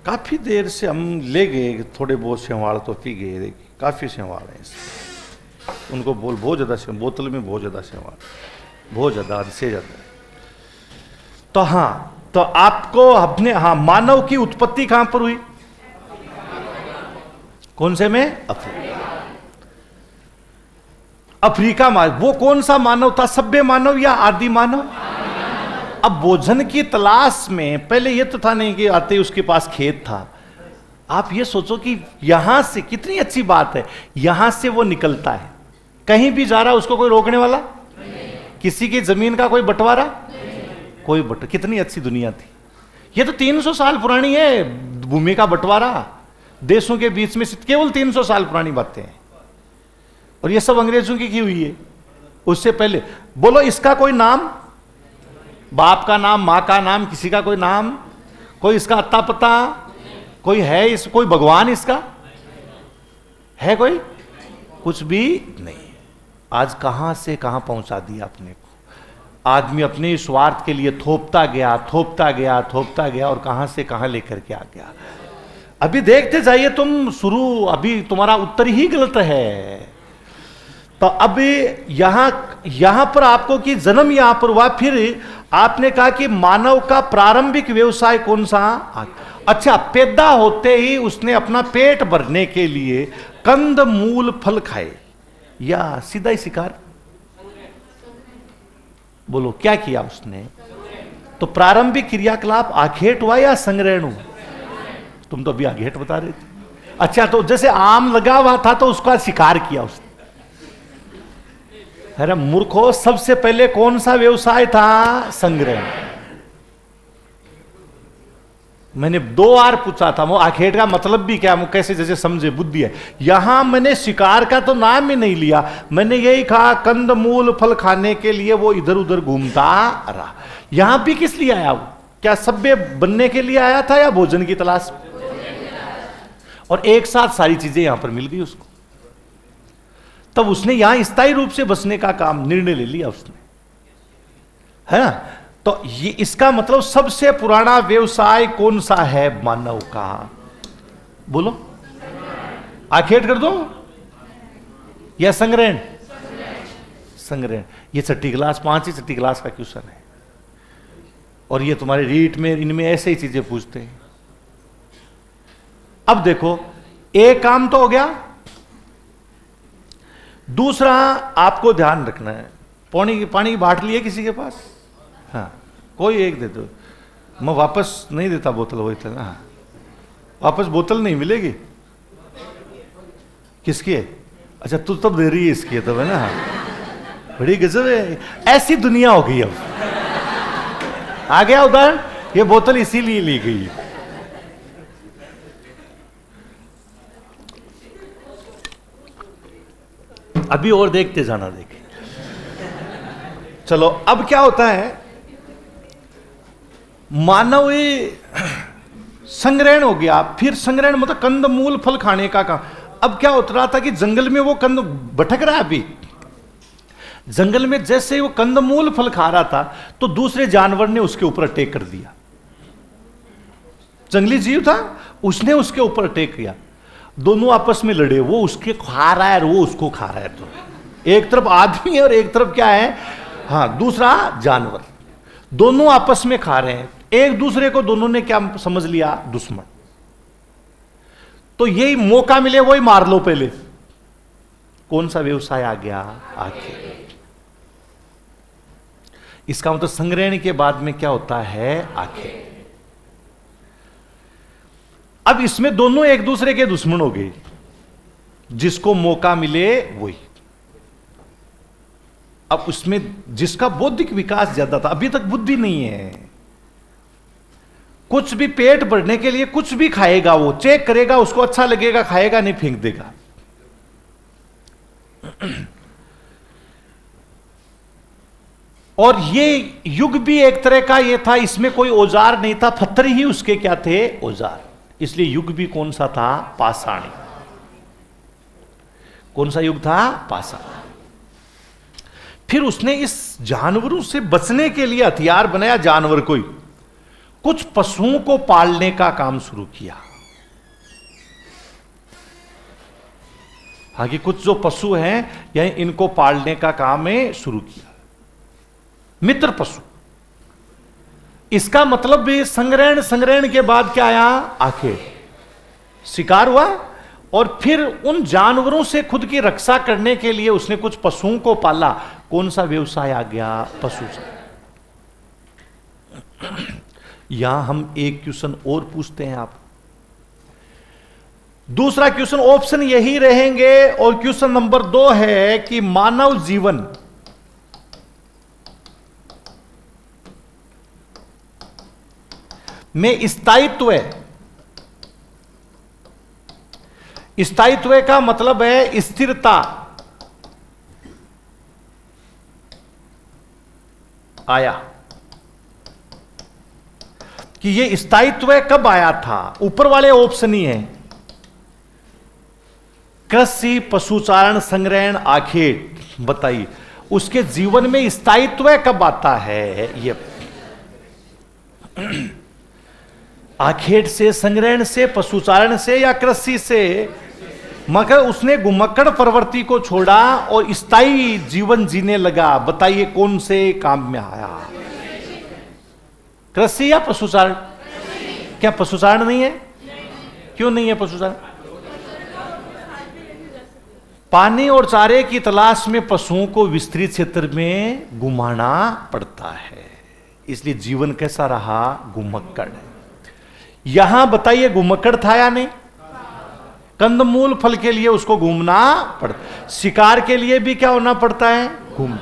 काफी देर से हम ले गए, थोड़े बहुत शेवाड़ तो पी गए, काफी शेवाड़ है इसमें। उनको बोल बहुत ज्यादा शेवाड़, बोतल में बहुत ज्यादा शेवाड़, बहुत ज्यादा से ज्यादा। तो हाँ, तो आपको अपने, हाँ मानव की उत्पत्ति कहां पर हुई, कौन से में, अफ्रीका। अफ्रीका मानव, वो कौन सा मानव था, सभ्य मानव या आदि मानव। अब भोजन की तलाश में, पहले ये तो था नहीं कि आते ही उसके पास खेत था। आप ये सोचो कि यहां से, कितनी अच्छी बात है, यहां से वो निकलता है, कहीं भी जा रहा है, उसको कोई रोकने वाला नहीं। किसी की जमीन का कोई बंटवारा नहीं। कोई कितनी अच्छी दुनिया थी। ये तो 300 साल पुरानी है भूमि का बंटवारा देशों के बीच में, केवल 300 साल पुरानी बातें हैं, और ये सब अंग्रेजों की हुई है। उससे पहले बोलो इसका कोई नाम, बाप का नाम, मां का नाम, किसी का कोई नाम, कोई इसका अत्ता पता, कोई है इस, कोई भगवान इसका है, कोई कुछ भी नहीं। आज कहां से कहां पहुंचा दिया अपने को, आदमी अपने स्वार्थ के लिए थोपता गया, थोपता गया, थोपता गया, और कहां से कहां लेकर के आ गया। अभी देखते जाइए तुम, शुरू अभी तुम्हारा उत्तर ही गलत है। तो अब यहां पर आपको कि जन्म यहां पर हुआ, फिर आपने कहा कि मानव का प्रारंभिक व्यवसाय कौन सा? अच्छा, पैदा होते ही उसने अपना पेट भरने के लिए कंद मूल फल खाए या सीधा ही शिकार? बोलो क्या किया उसने? तो प्रारंभिक क्रियाकलाप आखेट हुआ या संग्रहण हुआ? तुम तो अभी आखेट बता रहे थे। अच्छा, तो जैसे आम लगा हुआ था तो उसका शिकार किया उसने। अरे मूर्खो, सबसे पहले कौन सा व्यवसाय था? संग्रहण। मैंने 2 बार पूछा था वो आखेट का मतलब भी क्या, कैसे जैसे समझे, बुद्धि है। यहां मैंने शिकार का तो नाम ही नहीं लिया, मैंने यही कहा कंद मूल फल खाने के लिए वो इधर उधर घूमता रहा। यहां भी किस लिए आया वो? क्या सभ्य बनने के लिए आया था या भोजन की तलाश? और एक साथ सारी चीजें यहां पर मिल गई उसको, तब उसने यहां स्थायी रूप से बसने का काम निर्णय ले लिया उसने, है ना? तो ये इसका मतलब सबसे पुराना व्यवसाय कौन सा है मानव का? बोलो, आखेट कर दो या संग्रहण? संग्रहण। ये छठी क्लास, 5वीं छठी क्लास का क्वेश्चन है, और ये तुम्हारे रीट में इनमें ऐसे ही चीजें पूछते हैं। अब देखो, एक काम तो हो गया, दूसरा आपको ध्यान रखना है, पानी की बाटली है किसी के पास? हाँ, कोई एक दे दो, मैं वापस नहीं देता बोतल, वही था ना। हाँ, वापस बोतल नहीं मिलेगी। किसकी है? अच्छा, तू तब दे रही है इसकी, तब है ना। बड़ी गजब है, ऐसी दुनिया हो गई। अब आ गया उधर, ये बोतल इसीलिए ली गई। अभी और देखते जाना, देखें। चलो, अब क्या होता है, मानव संग्रहण हो गया, फिर संग्रहण मतलब कंद मूल फल खाने का काम। अब क्या होता रहा था कि जंगल में वो कंद भटक रहा है। अभी जंगल में जैसे ही वो कंद मूल फल खा रहा था तो दूसरे जानवर ने उसके ऊपर अटैक कर दिया। जंगली जीव था, उसने उसके ऊपर अटैक किया। दोनों आपस में लड़े, वो उसके खा रहा है और वो उसको खा रहा है। तो एक तरफ आदमी है और एक तरफ क्या है? हाँ, दूसरा जानवर। दोनों आपस में खा रहे हैं, एक दूसरे को दोनों ने क्या समझ लिया? दुश्मन। तो यही मौका मिले वही मार लो पहले। कौन सा व्यवसाय आ गया? आखिर इसका मतलब संग्रहण के बाद में क्या होता है? आखिर अब इसमें दोनों एक दूसरे के दुश्मन हो गए, जिसको मौका मिले वही। अब उसमें जिसका बौद्धिक विकास ज्यादा था, अभी तक बुद्धि नहीं है, कुछ भी पेट भरने के लिए कुछ भी खाएगा, वो चेक करेगा, उसको अच्छा लगेगा खाएगा, नहीं फेंक देगा। और ये युग भी एक तरह का ये था, इसमें कोई औजार नहीं था, पत्थर ही उसके क्या थे? औजार। इसलिए युग भी कौन सा था? पाषाणी। कौन सा युग था? पाषाण। फिर उसने इस जानवरों से बचने के लिए हथियार बनाया, जानवर कोई कुछ पशुओं को पालने का काम शुरू किया। हालांकि कुछ जो पशु हैं यही इनको पालने का काम है शुरू किया, मित्र पशु। इसका मतलब भी संग्रहण के बाद क्या आया? आखिर शिकार हुआ, और फिर उन जानवरों से खुद की रक्षा करने के लिए उसने कुछ पशुओं को पाला। कौन सा व्यवसाय आ गया? पशु से। यहां हम एक क्वेश्चन और पूछते हैं आप, दूसरा क्वेश्चन ऑप्शन यही रहेंगे, और क्वेश्चन नंबर 2 है कि मानव जीवन में स्थायित्व का मतलब है स्थिरता आया, कि ये स्थायित्व कब आया था? ऊपर वाले ऑप्शन ही है, कृषि, पशुचारण, संग्रहण, आखेट। बताइए उसके जीवन में स्थायित्व कब आता है? ये आखेट से, संग्रहण से, पशुचारण से या कृषि से? मगर उसने घुमक्कड़ प्रवृत्ति को छोड़ा और स्थायी जीवन जीने लगा। बताइए कौन से काम में आया? कृषि या पशुचारण? क्या पशुचारण नहीं है? क्यों नहीं है पशुचारण? पानी और चारे की तलाश में पशुओं को विस्तृत क्षेत्र में घुमाना पड़ता है, इसलिए जीवन कैसा रहा? घुमक्कड़। यहां बताइए घुमक्कड़ था या नहीं? कंदमूल फल के लिए उसको घूमना पड़ता, शिकार के लिए भी क्या होना पड़ता है? घूम।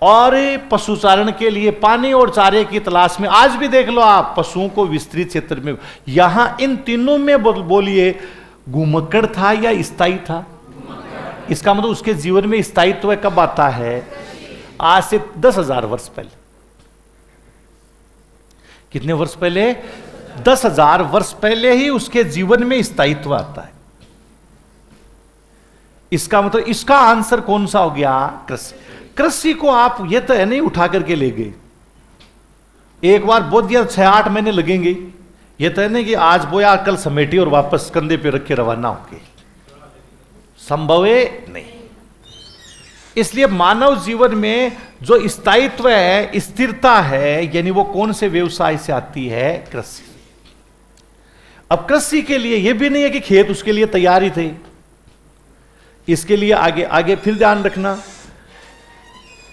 और पशुचारण के लिए पानी और चारे की तलाश में, आज भी देख लो आप, पशुओं को विस्तृत क्षेत्र में, यहां इन तीनों में बोलिए घुमक्कड़ था या स्थायी था? इसका मतलब उसके जीवन में स्थायित्व कब आता है? आज से 10,000 वर्ष पहले। कितने वर्ष पहले? 10,000 वर्ष पहले ही उसके जीवन में स्थायित्व आता है। इसका मतलब इसका आंसर कौन सा हो गया? कृषि। कृषि को आप ये तो है नहीं उठा करके ले गए, एक बार बो दिया 6-8 महीने लगेंगे, ये तो है नहीं कि आज बोया कल समेटी और वापस कंधे पे रख के रवाना होंगे, संभव है नहीं। इसलिए मानव जीवन में जो स्थायित्व है, स्थिरता है, यानी वो कौन से व्यवसाय से आती है? कृषि। अब कृषि के लिए यह भी नहीं है कि खेत उसके लिए तैयार ही थे, इसके लिए आगे आगे फिर ध्यान रखना।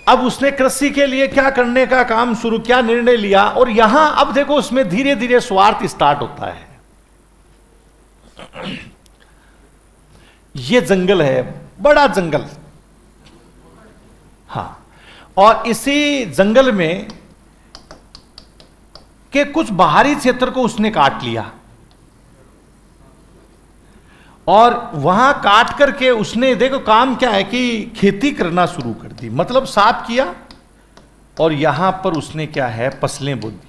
अब उसने कृषि के लिए क्या करने का काम शुरू किया, निर्णय लिया, और यहां अब देखो उसमें धीरे धीरे स्वार्थ स्टार्ट होता है। ये जंगल है, बड़ा जंगल, हां, और इसी जंगल में के कुछ बाहरी क्षेत्र को उसने काट लिया, और वहां काट करके उसने देखो काम क्या है कि खेती करना शुरू कर दी, मतलब साफ किया, और यहां पर उसने क्या है? फसलें बो दी।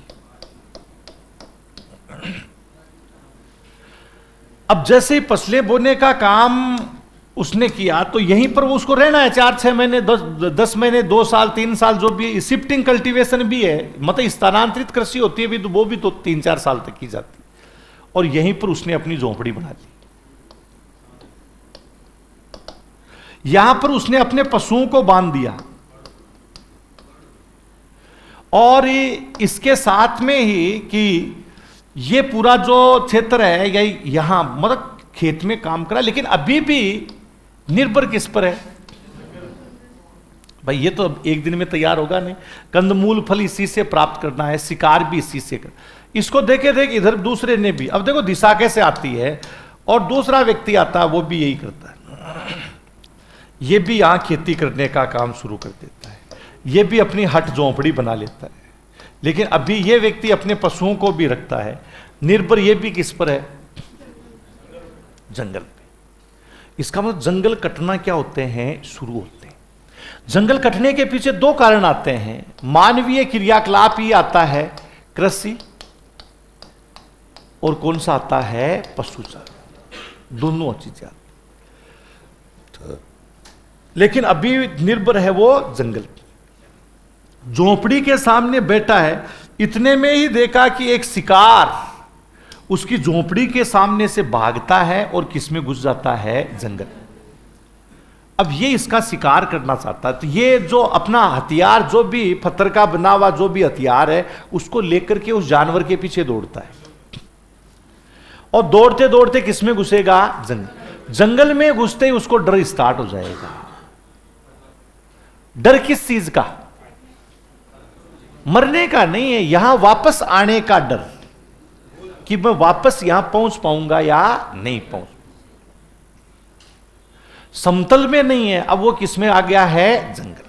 अब जैसे ही फसलें बोने का काम उसने किया तो यहीं पर वो उसको रहना है 4-6 महीने, 10 महीने, 2 साल, 3 साल, जो भी। शिफ्टिंग कल्टीवेशन भी है, मतलब स्थानांतरित कृषि होती है भी, तो वो भी तो 3-4 साल तक की जाती। और यहीं पर उसने अपनी झोंपड़ी बना ली। यहां पर उसने अपने पशुओं को बांध दिया, और इसके साथ में ही कि ये पूरा जो क्षेत्र है या यहां मतलब खेत में काम करा, लेकिन अभी भी निर्भर किस पर है भाई? ये तो एक दिन में तैयार होगा नहीं। कंदमूल फल इसी से प्राप्त करना है, शिकार भी इसी से कर। इसको देखे देख इधर दूसरे ने भी, अब देखो दिशा कैसे आती है, और दूसरा व्यक्ति आता है वो भी यही करता है। ये भी यहां खेती करने का काम शुरू कर देता है, ये भी अपनी हट झोंपड़ी बना लेता है, लेकिन अभी ये व्यक्ति अपने पशुओं को भी रखता है। निर्भर ये भी किस पर है? जंगल पे। इसका मतलब जंगल कटना क्या होते हैं? शुरू होते हैं। जंगल कटने के पीछे 2 कारण आते हैं। मानवीय क्रियाकलाप ही आता है, कृषि, और कौन सा आता है? पशुचारण। दोनों चीजें आती, लेकिन अभी निर्भर है वो जंगल। झोंपड़ी के सामने बैठा है, इतने में ही देखा कि एक शिकार उसकी झोंपड़ी के सामने से भागता है और किसमें घुस जाता है? जंगल। अब ये इसका शिकार करना चाहता है, तो ये जो अपना हथियार, जो भी पत्थर का बना हुआ जो भी हथियार है, उसको लेकर के उस जानवर के पीछे दौड़ता है, और दौड़ते दौड़ते किसमें घुसेगा? जंगल। जंगल में घुसते ही उसको डर स्टार्ट हो जाएगा। डर किस चीज का? मरने का नहीं है, यहां वापस आने का डर, कि मैं वापस यहां पहुंच पाऊंगा या नहीं पहुंच। समतल में नहीं है, अब वो किसमें आ गया है? जंगल।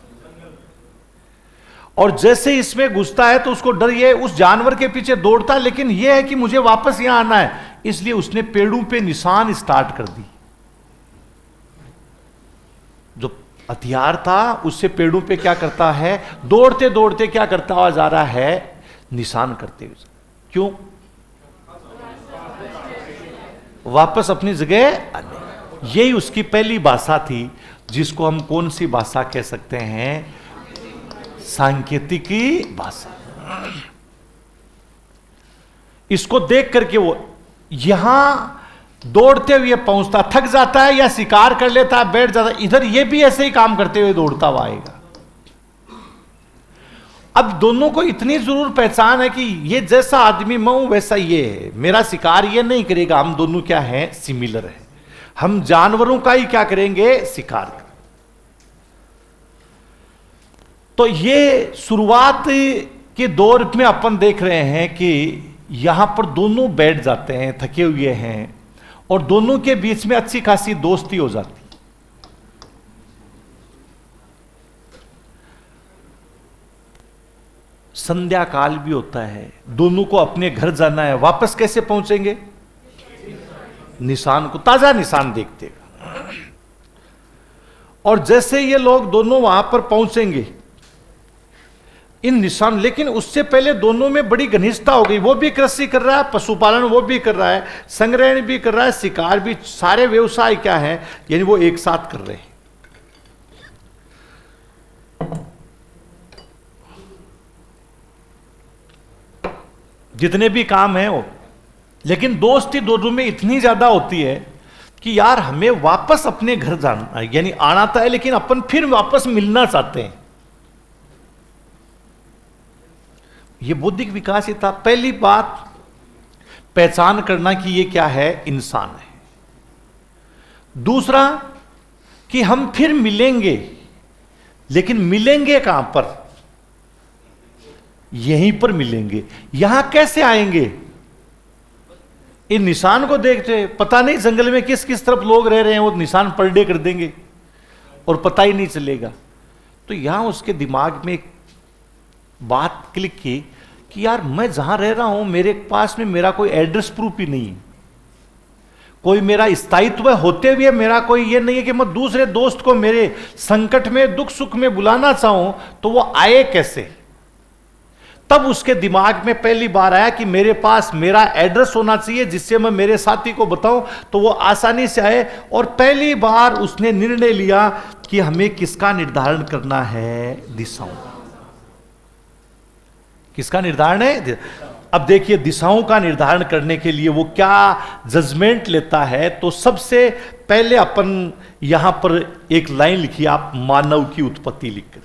और जैसे इसमें घुसता है तो उसको डर, ये उस जानवर के पीछे दौड़ता है, लेकिन यह है कि मुझे वापस यहां आना है, इसलिए उसने पेड़ों पे निशान स्टार्ट कर दी। जो हथियार था उससे पेड़ों पे क्या करता है? दौड़ते दौड़ते क्या करता हुआ जा रहा है? निशान करते हुए। क्यों? वापस अपनी जगह आने। यही उसकी पहली भाषा थी, जिसको हम कौन सी भाषा कह सकते हैं? सांकेतिकी भाषा। इसको देख करके वो यहां दौड़ते हुए पहुंचता, थक जाता है या शिकार कर लेता है, बैठ जाता है, इधर ये भी ऐसे ही काम करते हुए दौड़ता हुआ आएगा। अब दोनों को इतनी जरूर पहचान है कि ये जैसा आदमी मैं हूं वैसा ये है, मेरा शिकार ये नहीं करेगा। हम दोनों क्या हैं, सिमिलर है। हम जानवरों का ही क्या करेंगे, शिकार। तो ये शुरुआत के दौर में अपन देख रहे हैं कि यहां पर दोनों बैठ जाते हैं, थके हुए हैं, और दोनों के बीच में अच्छी खासी दोस्ती हो जाती। संध्या काल भी होता है, दोनों को अपने घर जाना है, वापस कैसे पहुंचेंगे, निशान को, ताजा निशान देखते। और जैसे ये लोग दोनों वहां पर पहुंचेंगे, इन निशान, लेकिन उससे पहले दोनों में बड़ी घनिष्ठता हो गई। वो भी कृषि कर रहा है, पशुपालन वो भी कर रहा है, संग्रहण भी कर रहा है, शिकार भी, सारे व्यवसाय क्या है, यानी वो एक साथ कर रहे हैं। जितने भी काम हैं वो, लेकिन दोस्ती दोनों में इतनी ज्यादा होती है कि यार हमें वापस अपने घर जाना है, यानी आना था है, लेकिन अपन फिर वापस मिलना चाहते हैं। ये बौद्धिक विकास ही था। पहली बात पहचान करना कि ये क्या है, इंसान है। दूसरा कि हम फिर मिलेंगे, लेकिन मिलेंगे कहां पर, यहीं पर मिलेंगे। यहां कैसे आएंगे, इन निशान को देखते, पता नहीं जंगल में किस किस तरफ लोग रह रहे हैं, वो निशान पर डे कर देंगे और पता ही नहीं चलेगा। तो यहां उसके दिमाग में एक बात क्लिक की कि यार मैं जहां रह रहा हूं, मेरे पास में मेरा कोई एड्रेस प्रूफ ही नहीं है, कोई मेरा स्थायित्व होते हुए मेरा कोई ये नहीं है कि मैं दूसरे दोस्त को मेरे संकट में, दुख सुख में बुलाना चाहूं तो वो आए कैसे। तब उसके दिमाग में पहली बार आया कि मेरे पास मेरा एड्रेस होना चाहिए, जिससे मैं मेरे साथी को बताऊं तो वो आसानी से आए। और पहली बार उसने निर्णय लिया कि हमें किसका निर्धारण करना है, दिशाओं। किसका निर्धारण है, अब देखिए दिशाओं का निर्धारण करने के लिए वो क्या जजमेंट लेता है। तो सबसे पहले अपन यहां पर एक लाइन लिखिए आप, मानव की उत्पत्ति लिखकर।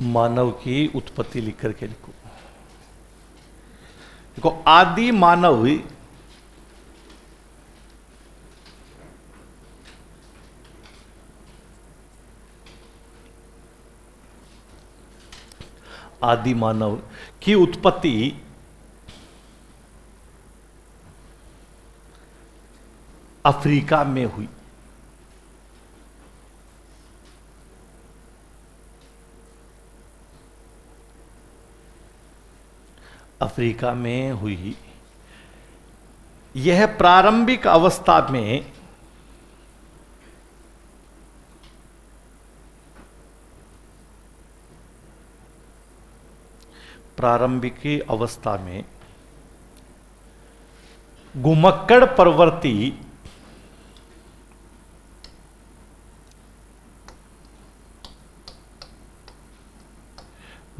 मानव की उत्पत्ति लिख करके लिखो। देखो, आदि मानव आदि मानव की उत्पत्ति अफ्रीका में हुई। अफ्रीका में हुई। यह प्रारंभिक अवस्था में घुमक्कड़ प्रवृत्ति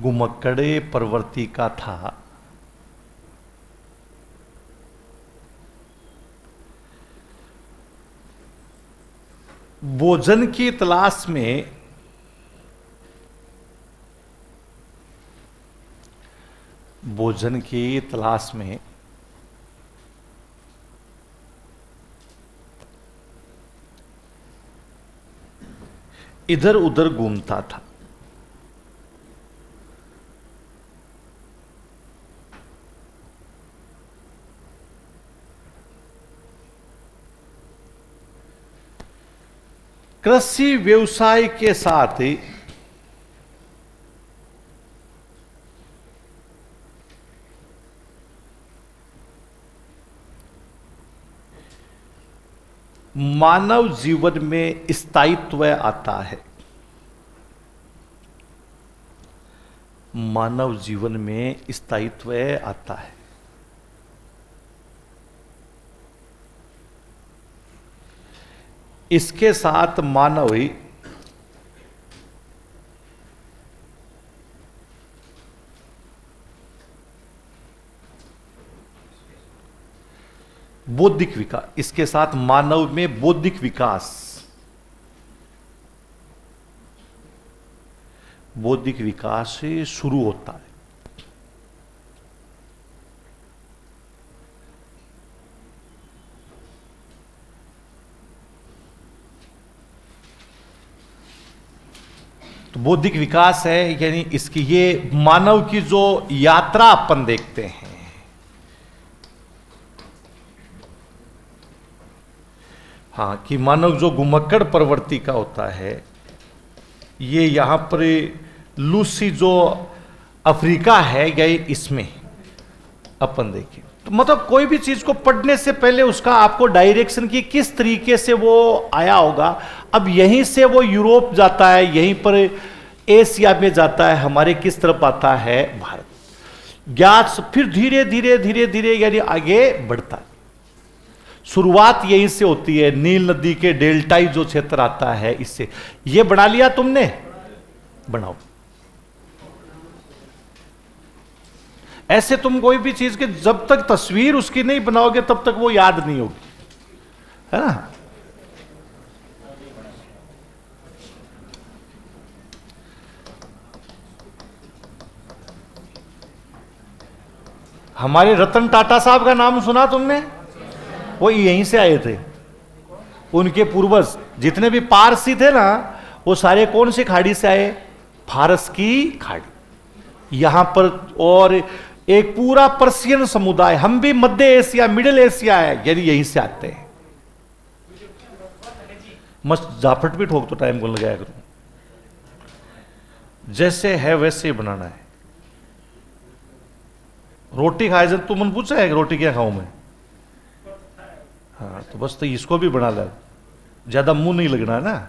घुमक्कड़े प्रवृत्ति का था। भोजन की तलाश में इधर उधर घूमता था। कृषि व्यवसाय के साथ मानव जीवन में स्थायित्व आता है। मानव जीवन में स्थायित्व आता है। इसके साथ मानव बौद्धिक विकास, इसके साथ मानव में बौद्धिक विकास, बौद्धिक विकास से शुरू होता है। तो बौद्धिक विकास है, यानी इसकी ये मानव की जो यात्रा अपन देखते हैं, हाँ, कि मानव जो घुमक्कड़ प्रवृत्ति का होता है, ये यहां पर लूसी जो अफ्रीका है, या इसमें अपन देखें तो मतलब कोई भी चीज को पढ़ने से पहले उसका आपको डायरेक्शन की किस तरीके से वो आया होगा। अब यहीं से वो यूरोप जाता है, यहीं पर एशिया में जाता है, हमारे किस तरफ आता है, भारत, ज्ञात, फिर धीरे धीरे धीरे धीरे यानी आगे बढ़ता है। शुरुआत यहीं से होती है, नील नदी के डेल्टाई जो क्षेत्र आता है, इससे। ये बना लिया तुमने, बनाओ। ऐसे तुम कोई भी चीज के जब तक तस्वीर उसकी नहीं बनाओगे तब तक वो याद नहीं होगी, है ना। हमारे रतन टाटा साहब का नाम सुना तुमने? वो यहीं से आए थे। उनके पूर्वज जितने भी पारसी थे ना, वो सारे कौन सी खाड़ी से आए? फारस की खाड़ी। यहां पर और एक पूरा पर्शियन समुदाय, हम भी मध्य एशिया, मिडिल एशिया है, यानी यहीं से आते हैं। मस्त जाफट भी ठोक तो टाइम को लगाया करो। जैसे है वैसे ही बनाना है। रोटी खाए जब तू मन पूछा है कि रोटी क्या खाऊं मैं? हाँ, तो बस तो इसको भी बना ले, ज्यादा मुंह नहीं लगना है ना।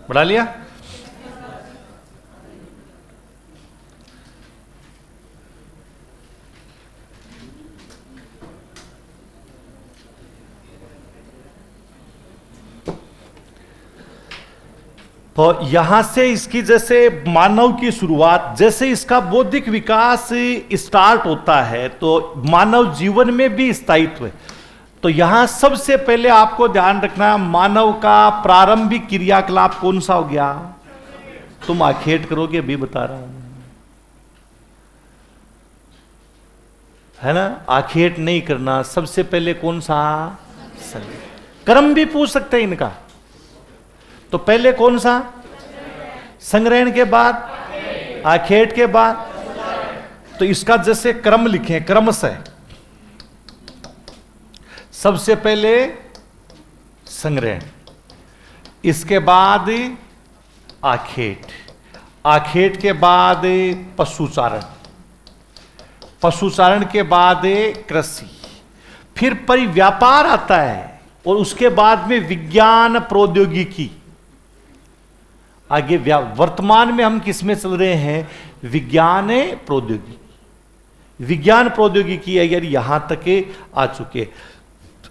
बढ़ा लिया। तो यहां से इसकी जैसे मानव की शुरुआत, जैसे इसका बौद्धिक विकास स्टार्ट होता है तो मानव जीवन में भी स्थायित्व है। तो यहां सबसे पहले आपको ध्यान रखना, मानव का प्रारंभिक क्रियाकलाप कौन सा हो गया? तुम आखेट करोगे, अभी बता रहा हूं, है ना। आखेट नहीं करना, सबसे पहले कौन सा? संग्रहण। कर्म भी पूछ सकते हैं इनका। तो पहले कौन सा? संग्रहण के बाद आखेट के बाद। तो इसका जैसे क्रम लिखें, क्रमशः सबसे पहले संग्रहण, इसके बाद आखेट, आखेट के बाद पशुचारण, पशुचारण के बाद कृषि, फिर परिव्यापार आता है, और उसके बाद में विज्ञान प्रौद्योगिकी। आगे वर्तमान में हम किस में चल रहे हैं? विज्ञान प्रौद्योगिकी। विज्ञान प्रौद्योगिकी अगर यहां तक आ चुके,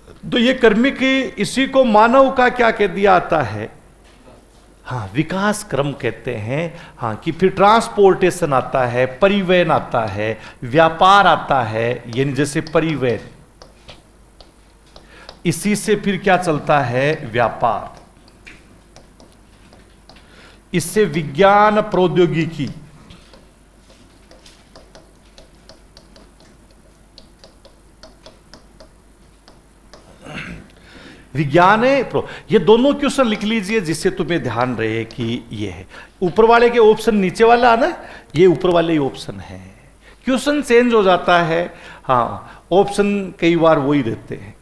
तो ये कर्मिक, इसी को मानव का क्या कह दिया आता है, हाँ विकास क्रम कहते हैं। हाँ कि फिर ट्रांसपोर्टेशन आता है, परिवहन आता है, व्यापार आता है, यानी जैसे परिवहन, इसी से फिर क्या चलता है, व्यापार, इससे विज्ञान प्रौद्योगिकी, विज्ञान है ये दोनों क्वेश्चन लिख लीजिए जिससे तुम्हें ध्यान रहे कि ये है। ऊपर वाले के ऑप्शन नीचे वाला ना, ये ऊपर वाले ही ऑप्शन है, क्वेश्चन चेंज हो जाता है, हाँ ऑप्शन कई बार वही रहते हैं।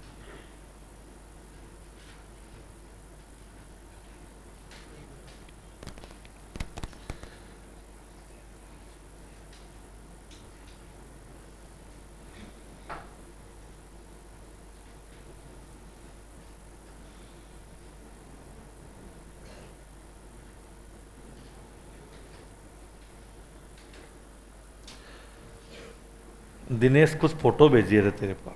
दिनेश कुछ फोटो भेजिए रहे तेरे पास।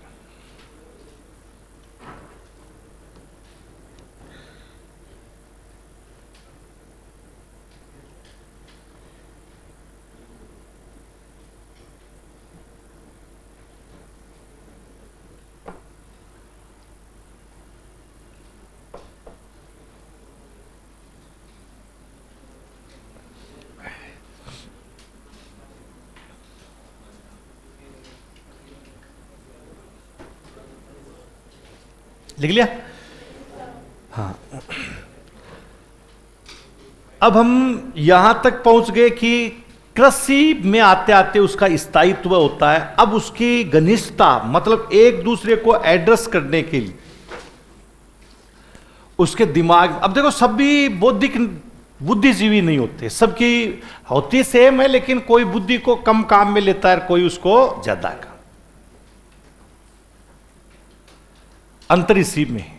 लिख लिया, हाँ। अब हम यहां तक पहुंच गए कि कृषि में आते आते उसका स्थायित्व होता है। अब उसकी घनिष्ठता, मतलब एक दूसरे को एड्रेस करने के लिए उसके दिमाग, अब देखो सभी बौद्धिक बुद्धिजीवी नहीं होते, सबकी होती सेम है, लेकिन कोई बुद्धि को कम काम में लेता है, कोई उसको ज्यादा काम। अंतर इसी में है।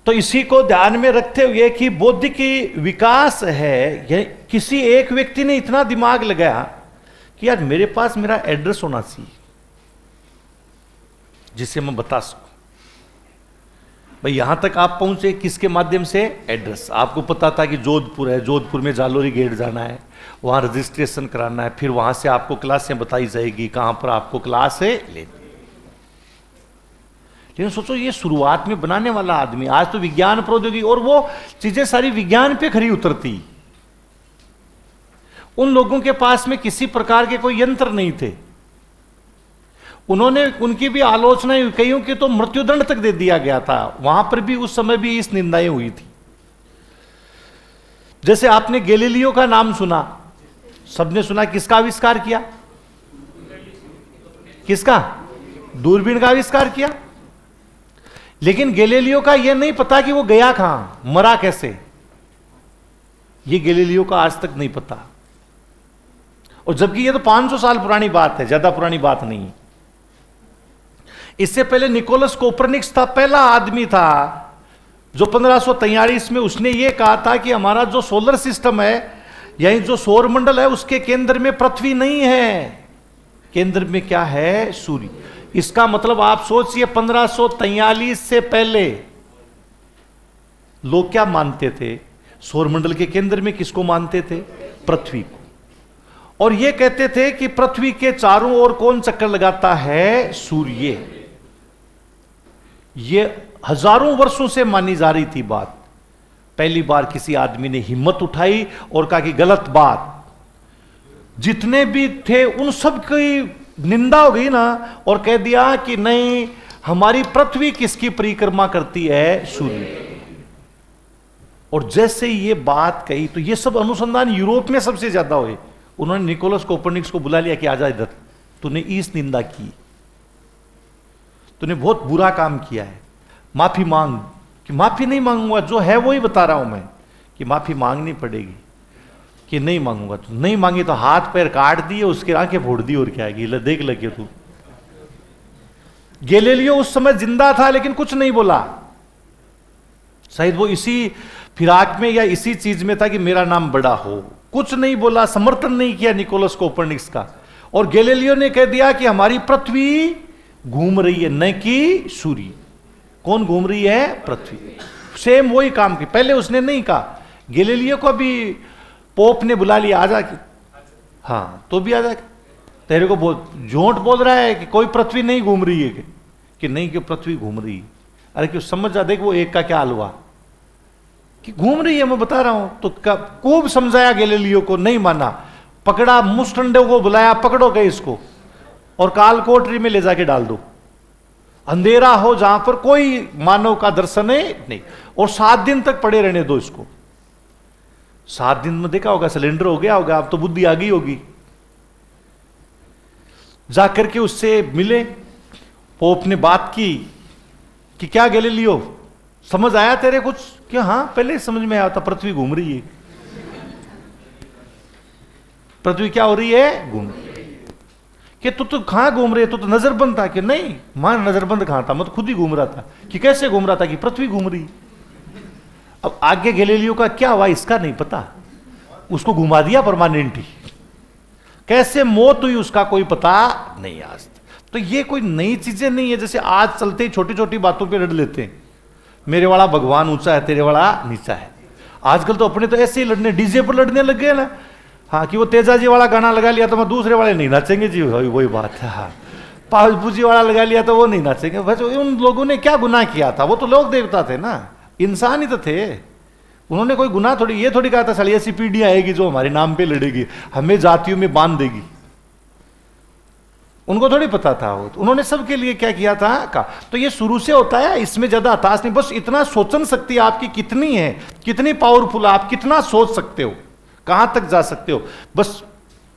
तो इसी को ध्यान में रखते हुए कि बौद्धिक विकास है, किसी एक व्यक्ति ने इतना दिमाग लगाया कि यार मेरे पास मेरा एड्रेस होना चाहिए जिसे मैं बता सकूं। भाई यहां तक आप पहुंचे किसके माध्यम से, एड्रेस। आपको पता था कि जोधपुर है, जोधपुर में जालोरी गेट जाना है, वहां रजिस्ट्रेशन कराना है, फिर वहां से आपको क्लासें बताई जाएगी कहां पर आपको क्लास है लेनी। लेकिन सोचो ये शुरुआत में बनाने वाला आदमी, आज तो विज्ञान प्रौद्योगिकी और वो चीजें सारी विज्ञान पे खरी उतरती। उन लोगों के पास में किसी प्रकार के कोई यंत्र नहीं थे, उन्होंने, उनकी भी आलोचनाएं, कईयों की तो मृत्युदंड तक दे दिया गया था। वहां पर भी उस समय भी इस निंदाएं हुई थी। जैसे आपने गैलीलियो का नाम सुना, सबने सुना, किसका आविष्कार किया, किसका, दूरबीन का आविष्कार किया। लेकिन गैलीलियो का यह नहीं पता कि वो गया कहां, मरा कैसे, ये गैलीलियो का आज तक नहीं पता। और जबकि ये तो 500 साल पुरानी बात है, ज्यादा पुरानी बात नहीं। इससे पहले निकोलस कोपरनिकस था, पहला आदमी था जो 1543 में उसने ये कहा था कि हमारा जो सोलर सिस्टम है, यानी जो सौर मंडल है, उसके केंद्र में पृथ्वी नहीं है, केंद्र में क्या है, सूर्य। इसका मतलब आप सोचिए 1543 से पहले लोग क्या मानते थे, सौरमंडल के केंद्र में किसको मानते थे, पृथ्वी को। और यह कहते थे कि पृथ्वी के चारों ओर कौन चक्कर लगाता है, सूर्य। यह हजारों वर्षों से मानी जा रही थी बात। पहली बार किसी आदमी ने हिम्मत उठाई और कहा कि गलत बात। जितने भी थे उन सब की निंदा हो गई ना, और कह दिया कि नहीं, हमारी पृथ्वी किसकी परिक्रमा करती है, सूर्य। और जैसे ये बात कही तो ये सब अनुसंधान यूरोप में सबसे ज्यादा हुए। उन्होंने निकोलस कोपरनिकस को बुला लिया कि आजा इधर, तूने इस निंदा की, तूने बहुत बुरा काम किया है, माफी मांग। कि माफी नहीं मांगूंगा, जो है वो ही बता रहा हूं मैं कि माफी मांगनी पड़ेगी। कि नहीं मांगूंगा, तो नहीं मांगी तो हाथ पैर काट दिए, उसकी आंखें फोड़ दी, और क्या है, ले देख लगे तू। गैलीलियो उस समय जिंदा था लेकिन कुछ नहीं बोला। शायद वो इसी फिराक में या इसी चीज में था कि मेरा नाम बड़ा हो, कुछ नहीं बोला, समर्थन नहीं किया निकोलस कोपरनिकस का। और गैलीलियो ने कह दिया कि हमारी पृथ्वी घूम रही है, न कि सूर्य। कौन घूम रही है? पृथ्वी। सेम वही काम की। पहले उसने नहीं कहा, गैलीलियो को अभी पोप ने बुला लिया, आजा कि हाँ तो भी आजा, तेरे को झूठ बोल रहा है कि कोई पृथ्वी नहीं घूम रही है कि नहीं, कि पृथ्वी घूम रही है। अरे क्यों, समझ जा, देख वो एक का क्या हाल हुआ कि घूम रही है, मैं बता रहा हूं। तो खूब समझाया गैलीलियो को, नहीं माना, पकड़ा, मुस्टंडे को बुलाया, पकड़ो गए इसको और काल कोठरी में ले जाके डाल दो, अंधेरा हो जहां पर कोई मानव का दर्शन है नहीं, और 7 दिन तक पड़े रहने दो इसको। 7 दिन में देखा होगा सिलेंडर हो गया होगा, अब तो बुद्धि आ गई होगी। जाकर के उससे मिले, पोप ने बात की कि क्या गैलीलियो समझ आया तेरे कुछ? कि हाँ पहले समझ में आया था, पृथ्वी घूम रही है। पृथ्वी क्या हो रही है? घूम रही है। कि तू तो कहां घूम रही है, तू तो नजरबंद था। कि नहीं मां, नजरबंद कहां था, मैं तो खुद ही घूम रहा था। कि कैसे घूम रहा था? कि पृथ्वी घूम रही। अब आगे गैलीलियो का क्या हुआ इसका नहीं पता, उसको घुमा दिया परमानेंटली। कैसे मौत हुई उसका कोई पता नहीं आज। तो ये कोई नई चीजें नहीं है, जैसे आज चलते ही छोटी छोटी बातों पे लड़ लेते हैं, मेरे वाला भगवान ऊंचा है, तेरे वाला नीचा है। आजकल तो अपने तो ऐसे ही लड़ने, डीजे पर लड़ने लग गए ना। हाँ कि वो तेजा जी वाला गाना लगा लिया तो मैं दूसरे वाले नहीं नाचेंगे जी, वही बात है। हाँ पालपू जी वाला लगा लिया तो वो नहीं नाचेंगे। बस उन लोगों ने क्या गुनाह किया था? वो तो लोग देवता थे ना, इंसान ही तो थे। उन्होंने कोई गुनाह थोड़ी, ये थोड़ी कहा था साली ऐसी पीढ़ी आएगी जो हमारे नाम पे लड़ेगी, हमें जातियों में बांध देगी। उनको थोड़ी पता था वो, तो उन्होंने सबके लिए क्या किया था का। तो ये शुरू से होता है, इसमें ज्यादा हताश नहीं। बस इतना सोचन शक्ति आपकी कितनी है, कितनी पावरफुल, आप कितना सोच सकते हो, कहां तक जा सकते हो। बस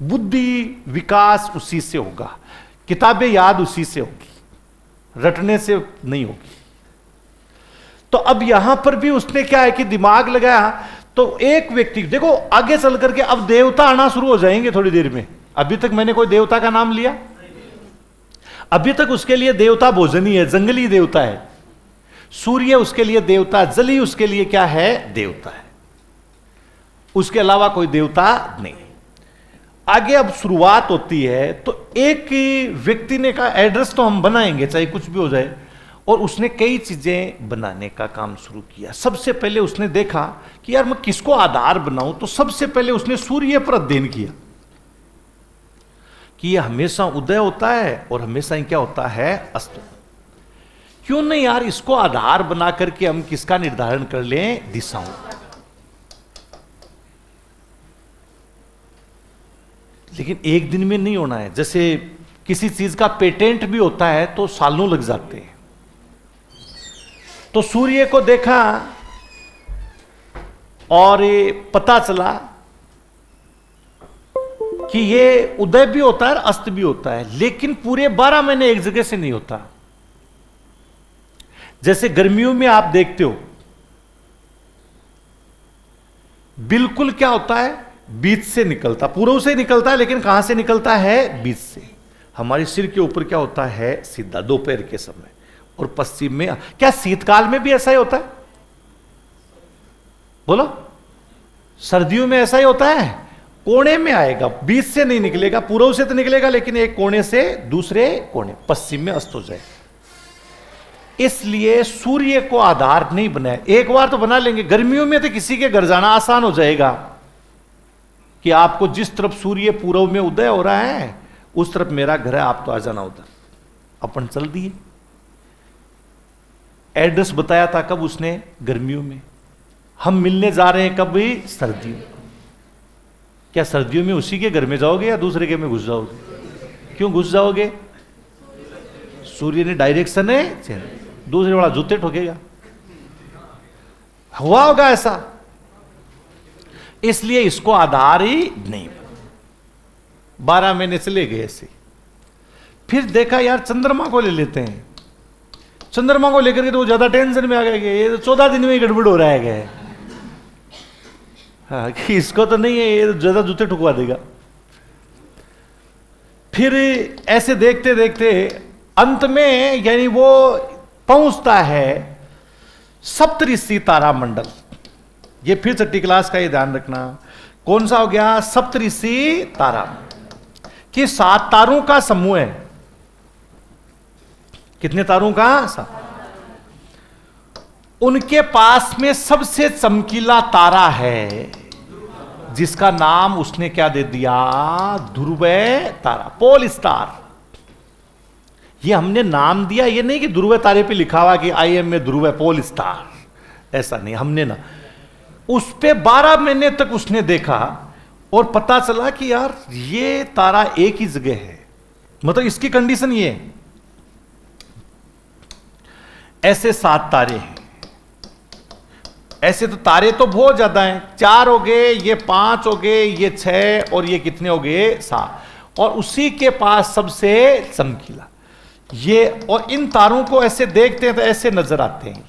बुद्धि विकास उसी से होगा, किताबें याद उसी से होगी, रटने से नहीं होगी। तो अब यहां पर भी उसने क्या है कि दिमाग लगाया। तो एक व्यक्ति देखो आगे चल करके अब देवता आना शुरू हो जाएंगे थोड़ी देर में। अभी तक मैंने कोई देवता का नाम लिया? अभी तक उसके लिए देवता भोजन ही है, जंगली देवता है। सूर्य उसके लिए देवता, जली उसके लिए क्या है? देवता है। उसके अलावा कोई देवता नहीं। आगे अब शुरुआत होती है तो एक व्यक्ति ने कहा एड्रेस तो हम बनाएंगे चाहे कुछ भी हो जाए, और उसने कई चीजें बनाने का काम शुरू किया। सबसे पहले उसने देखा कि यार मैं किसको आधार बनाऊं, तो सबसे पहले उसने सूर्य पर अध्ययन किया कि यह हमेशा उदय होता है और हमेशा ही क्या होता है? अस्त। क्यों नहीं यार इसको आधार बना करके हम किसका निर्धारण कर लें? दिशाओं। लेकिन एक दिन में नहीं होना है। जैसे किसी चीज का पेटेंट भी होता है तो सालों लग जाते हैं। तो सूर्य को देखा और ये पता चला कि ये उदय भी होता है और अस्त भी होता है, लेकिन पूरे 12 महीने एक जगह से नहीं होता। जैसे गर्मियों में आप देखते हो बिल्कुल क्या होता है? बीच से निकलता, पूर्व से निकलता है, लेकिन कहां से निकलता है? बीच से। हमारे सिर के ऊपर क्या होता है? सीधा, दोपहर के समय। और पश्चिम में क्या शीतकाल में भी ऐसा ही होता है? बोलो, सर्दियों में ऐसा ही होता है। कोने में आएगा, बीच से नहीं निकलेगा, पूर्व से तो निकलेगा लेकिन एक कोने से दूसरे कोने, पश्चिम में अस्त हो जाए। इसलिए सूर्य को आधार नहीं बनाया। एक बार तो बना लेंगे, गर्मियों में तो किसी के घर जाना आसान हो जाएगा कि आपको जिस तरफ सूर्य पूर्व में उदय हो रहा है उस तरफ मेरा घर है, आप तो आ जाना उधर। अपन चल दिए। एड्रेस बताया था कब उसने? गर्मियों में। हम मिलने जा रहे हैं कब? भी सर्दियों। क्या सर्दियों में उसी के घर में जाओगे या दूसरे के में घुस जाओगे? क्यों घुस जाओगे? सूर्य ने डायरेक्शन है, दूसरे वाला जूते ठोकेगा। हुआ होगा ऐसा, इसलिए इसको आधार ही नहीं। 12 महीने चले गए ऐसे। फिर देखा यार चंद्रमा को ले लेते हैं। चंद्रमा को लेकर के तो वो ज्यादा टेंशन में आ गए, ये तो 14 दिन में ही गड़बड़ हो रहा है। हाँ, कि इसको तो नहीं है, ये ज्यादा जूते ठुकवा देगा। फिर ऐसे देखते देखते अंत में यानी वो पहुंचता है सप्तऋषि तारामंडल। ये फिर छठी क्लास का ये ध्यान रखना। कौन सा हो गया? सप्तऋषि तारा, कि 7 तारों का समूह है। कितने तारों का? 7। उनके पास में सबसे चमकीला तारा है जिसका नाम उसने क्या दे दिया? ध्रुव तारा, पोल स्टार। ये हमने नाम दिया, ये नहीं कि ध्रुव तारे पे लिखा हुआ कि आई एम में ध्रुव पोल स्टार, ऐसा नहीं। हमने ना उस पे 12 महीने तक उसने देखा और पता चला कि यार ये तारा एक ही जगह है। मतलब इसकी कंडीशन ये है, ऐसे 7 तारे हैं। ऐसे तो तारे तो बहुत ज्यादा हैं, 4 हो गए, ये 5 हो गए, ये 6 और ये कितने हो गए? 7। और उसी के पास सबसे चमकीला ये। और इन तारों को ऐसे देखते हैं तो ऐसे नजर आते हैं।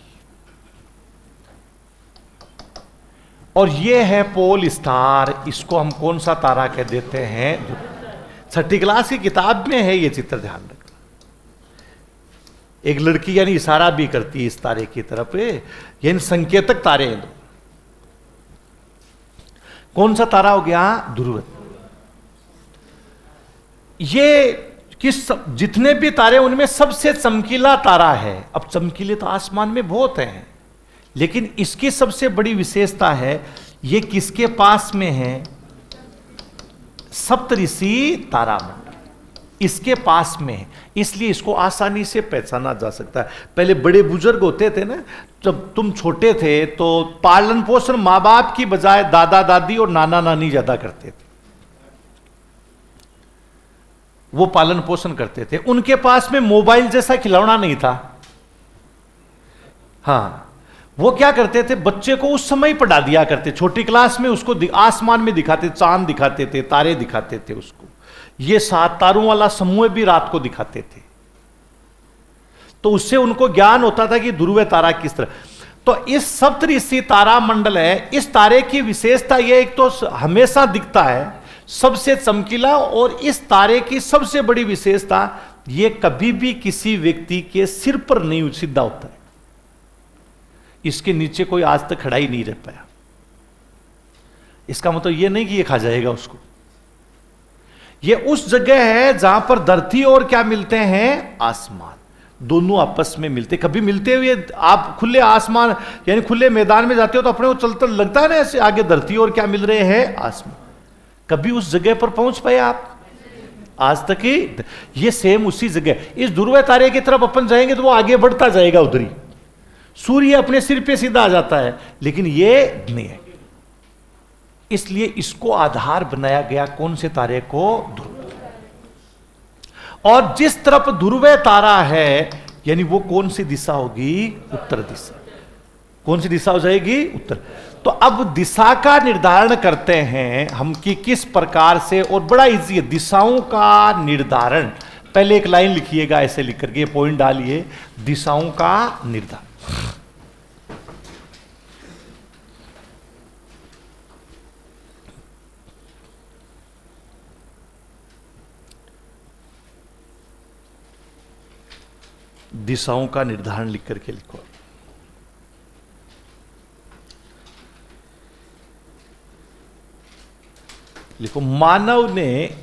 और ये है पोल स्टार। इसको हम कौन सा तारा कह देते हैं? 6ठी क्लास की किताब में है ये चित्र, ध्यान रखना। एक लड़की यानी इशारा भी करती है इस तारे की तरफ, यानी संकेतक तारे हैं। कौन सा तारा हो गया? ध्रुव। ये किस, जितने भी तारे उनमें सबसे चमकीला तारा है। अब चमकीले तो आसमान में बहुत हैं, लेकिन इसकी सबसे बड़ी विशेषता है ये किसके पास में है? सप्तऋषि तारामंडल इसके पास में है, इसलिए इसको आसानी से पहचाना जा सकता है। पहले बड़े बुजुर्ग होते थे ना, जब तुम छोटे थे तो पालन पोषण मां बाप की बजाय दादा दादी और नाना नानी ज्यादा करते थे। वो पालन पोषण करते थे, उनके पास में मोबाइल जैसा खिलौना नहीं था। हाँ, वो क्या करते थे, बच्चे को उस समय पढ़ा दिया करते, छोटी क्लास में उसको आसमान में दिखाते, चांद दिखाते थे, तारे दिखाते थे उसको। ये 7 तारों वाला समूह भी रात को दिखाते थे, तो उससे उनको ज्ञान होता था कि ध्रुव तारा किस तरह। तो इस सप्तऋषि तारा मंडल है, इस तारे की विशेषता यह एक तो हमेशा दिखता है, सबसे चमकीला। और इस तारे की सबसे बड़ी विशेषता ये कभी भी किसी व्यक्ति के सिर पर नहीं सीधा होता है। इसके नीचे कोई आज तक खड़ा ही नहीं रह पाया। इसका मतलब यह नहीं कि ये खा जाएगा उसको। ये उस जगह है जहां पर धरती और क्या मिलते हैं? आसमान। दोनों आपस में मिलते, कभी मिलते हुए आप खुले आसमान यानी खुले मैदान में जाते हो तो अपने को चलता लगता है ना, ऐसे आगे धरती और क्या मिल रहे हैं? आसमान। कभी उस जगह पर पहुंच पाए आप? आज तक ही। ये सेम उसी जगह, इस ध्रुव तारे की तरफ अपन जाएंगे तो वो आगे बढ़ता जाएगा उधर ही। सूर्य अपने सिर पे सीधा आ जाता है, लेकिन ये नहीं है। इसलिए इसको आधार बनाया गया कौन से तारे को? ध्रुव। और जिस तरफ ध्रुव तारा है यानी वो कौन सी दिशा होगी? उत्तर दिशा। कौन सी दिशा हो जाएगी? उत्तर। तो अब दिशा का निर्धारण करते हैं हम कि किस प्रकार से, और बड़ा इजी है दिशाओं का निर्धारण। पहले एक लाइन लिखिएगा, ऐसे लिख करके पॉइंट डालिए, दिशाओं का निर्धारण। दिशाओं का निर्धारण लिख करके लिखो। लिखो, मानव ने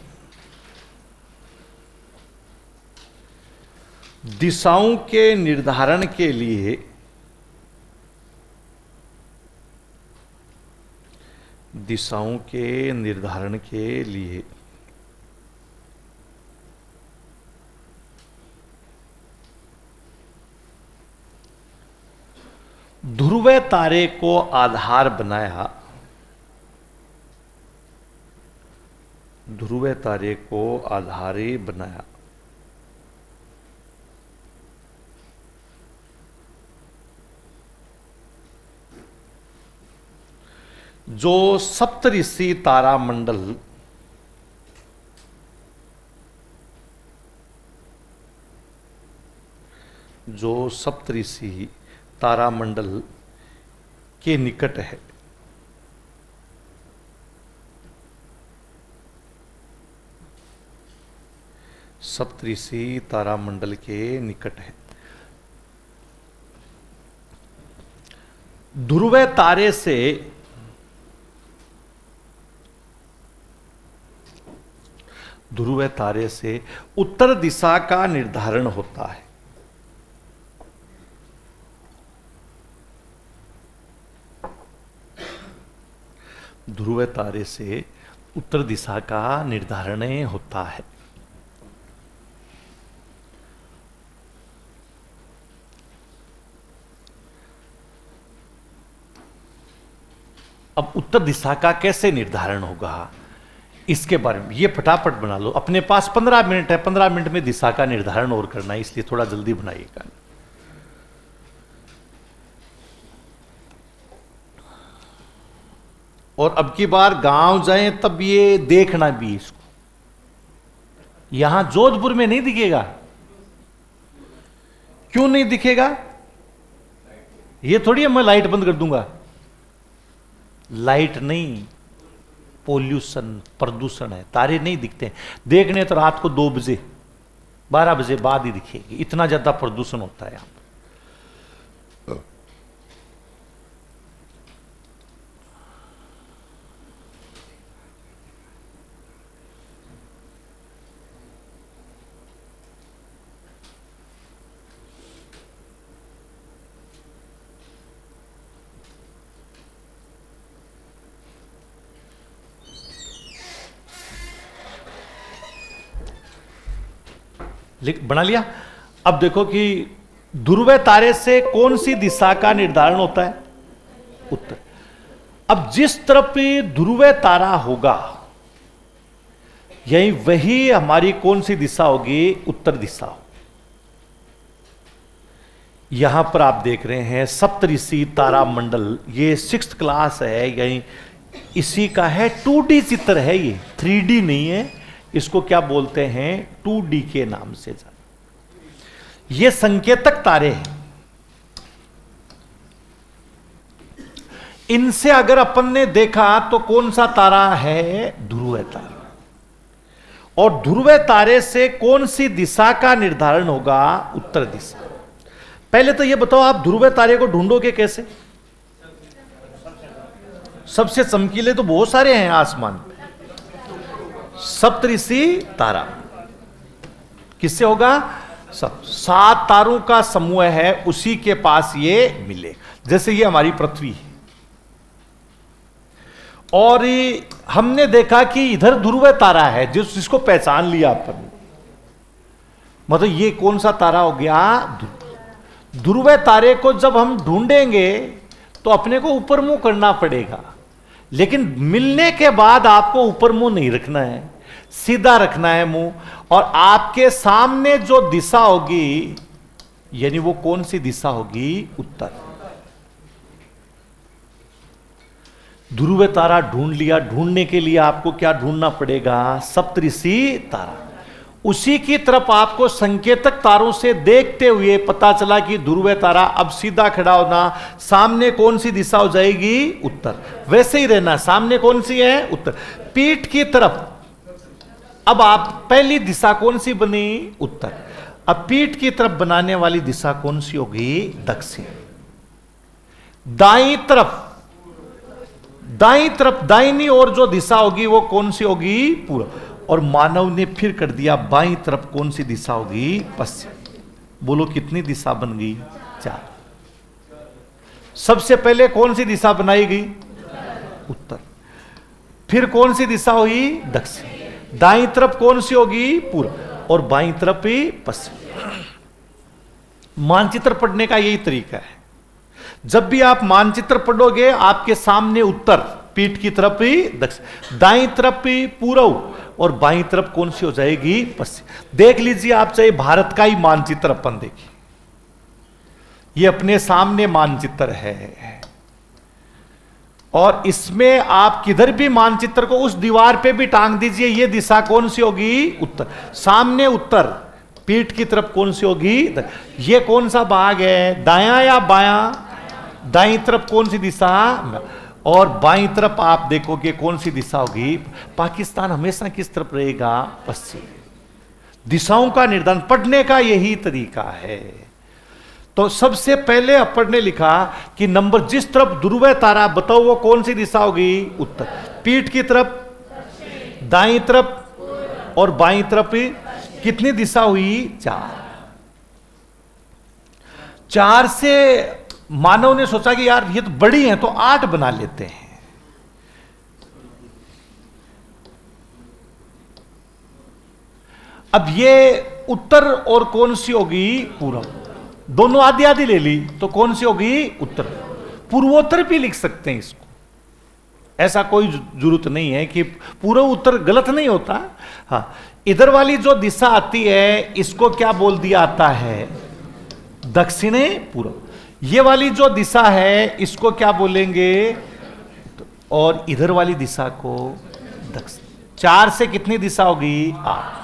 दिशाओं के निर्धारण के लिए ध्रुव तारे को आधार बनाया। ध्रुव तारे को आधारी बनाया। जो सप्तऋषि तारामंडल तारामंडल के निकट है। सप्तऋषि तारामंडल के निकट है। ध्रुव तारे से उत्तर दिशा का निर्धारण होता है। ध्रुव तारे से उत्तर दिशा का निर्धारण होता है। अब उत्तर दिशा का कैसे निर्धारण होगा इसके बारे में ये फटाफट बना लो। अपने पास 15 मिनट है, 15 मिनट में दिशा का निर्धारण और करना है, इसलिए थोड़ा जल्दी बनाइएगा। और अब की बार गांव जाएं तब ये देखना भी इसको, यहां जोधपुर में नहीं दिखेगा। क्यों नहीं दिखेगा? ये थोड़ी है मैं लाइट बंद कर दूंगा, लाइट नहीं, पोल्यूशन, प्रदूषण है, तारे नहीं दिखते हैं। देखने तो रात को 2 बजे 12 बजे बाद ही दिखेगी, इतना ज्यादा प्रदूषण होता है यहां पर। बना लिया। अब देखो कि ध्रुव तारे से कौन सी दिशा का निर्धारण होता है? उत्तर। अब जिस तरफ ध्रुव तारा होगा यही वही हमारी कौन सी दिशा होगी? उत्तर दिशा हो। यहां पर आप देख रहे हैं सप्तऋषि तारा मंडल, ये 6th क्लास है, यही इसी का है। 2D चित्र है, ये 3D नहीं है। इसको क्या बोलते हैं? 2D के नाम से जाने। ये संकेतक तारे हैं। इनसे अगर अपन ने देखा तो कौन सा तारा है? ध्रुव तारा। और ध्रुव तारे से कौन सी दिशा का निर्धारण होगा? उत्तर दिशा। पहले तो यह बताओ आप ध्रुव तारे को ढूंढोगे कैसे? सबसे चमकीले तो बहुत सारे हैं आसमान में। सप्तऋषि तारा किससे होगा? 7 तारों का समूह है, उसी के पास ये मिले। जैसे ये हमारी पृथ्वी है और हमने देखा कि इधर ध्रुव तारा है जिसको पहचान लिया अपन। मतलब ये कौन सा तारा हो गया? ध्रुव तारे को जब हम ढूंढेंगे तो अपने को ऊपर मुंह करना पड़ेगा, लेकिन मिलने के बाद आपको ऊपर मुंह नहीं रखना है, सीधा रखना है मुंह। और आपके सामने जो दिशा होगी यानी वो कौन सी दिशा होगी? उत्तर। ध्रुव तारा ढूंढ लिया। ढूंढने के लिए आपको क्या ढूंढना पड़ेगा? सप्तऋषि तारा। उसी की तरफ आपको संकेतक तारों से देखते हुए पता चला कि ध्रुव तारा। अब सीधा खड़ा होना, सामने कौन सी दिशा हो जाएगी? उत्तर। वैसे ही रहना, सामने कौन सी है? उत्तर। पीठ की तरफ अब आप पहली दिशा कौन सी बनी? उत्तर। अब पीठ की तरफ बनाने वाली दिशा कौन सी होगी? दक्षिण। दाईं तरफ, दाईं तरफ दाहिनी ओर जो दिशा होगी वो कौन सी होगी? पूर्व। और मानव ने फिर कर दिया बाईं तरफ कौन सी दिशा होगी? पश्चिम। बोलो कितनी दिशा बन गई? 4। सबसे पहले कौन सी दिशा बनाई गई? उत्तर। फिर कौन सी दिशा हुई? दक्षिण। दाईं तरफ कौन सी होगी? पूर्व। और बाईं तरफ ही पश्चिम। मानचित्र पढ़ने का यही तरीका है। जब भी आप मानचित्र पढ़ोगे आपके सामने उत्तर, पीठ की तरफ ही दक्षिण, दाईं तरफ ही पूर्व और बाईं तरफ कौन सी हो जाएगी? पश्चिम। देख लीजिए आप, चाहे भारत का ही मानचित्र अपन देखिए, ये अपने सामने मानचित्र है और इसमें आप किधर भी मानचित्र को उस दीवार पे भी टांग दीजिए, ये दिशा कौन सी होगी? उत्तर। सामने उत्तर, पीठ की तरफ कौन सी होगी? ये कौन सा भाग है? दायां या बायां? दाईं तरफ कौन सी दिशा? और बाईं तरफ आप देखोगे कौन सी दिशा होगी? पाकिस्तान हमेशा किस तरफ रहेगा? पश्चिम। दिशाओं का निर्धारण पढ़ने का यही तरीका है। तो सबसे पहले अपन ने लिखा कि नंबर जिस तरफ ध्रुव तारा, बताओ वो कौन सी दिशा होगी? उत्तर। पीठ की तरफ, दाईं तरफ और बाईं तरफ कितनी दिशा हुई? 4। 4 से मानव ने सोचा कि यार ये तो बड़ी है तो 8 बना लेते हैं। अब ये उत्तर और कौन सी होगी? पूर्व। दोनों आधी आधी ले ली तो कौन सी होगी? उत्तर। पूर्वोत्तर भी लिख सकते हैं इसको, ऐसा कोई जरूरत नहीं है कि पूर्व उत्तर गलत नहीं होता। हाँ, इधर वाली जो दिशा आती है इसको क्या बोल दिया आता है? दक्षिणे पूर्व। ये वाली जो दिशा है इसको क्या बोलेंगे? और इधर वाली दिशा को दक्षिण। 4 से कितनी दिशा होगी? 8।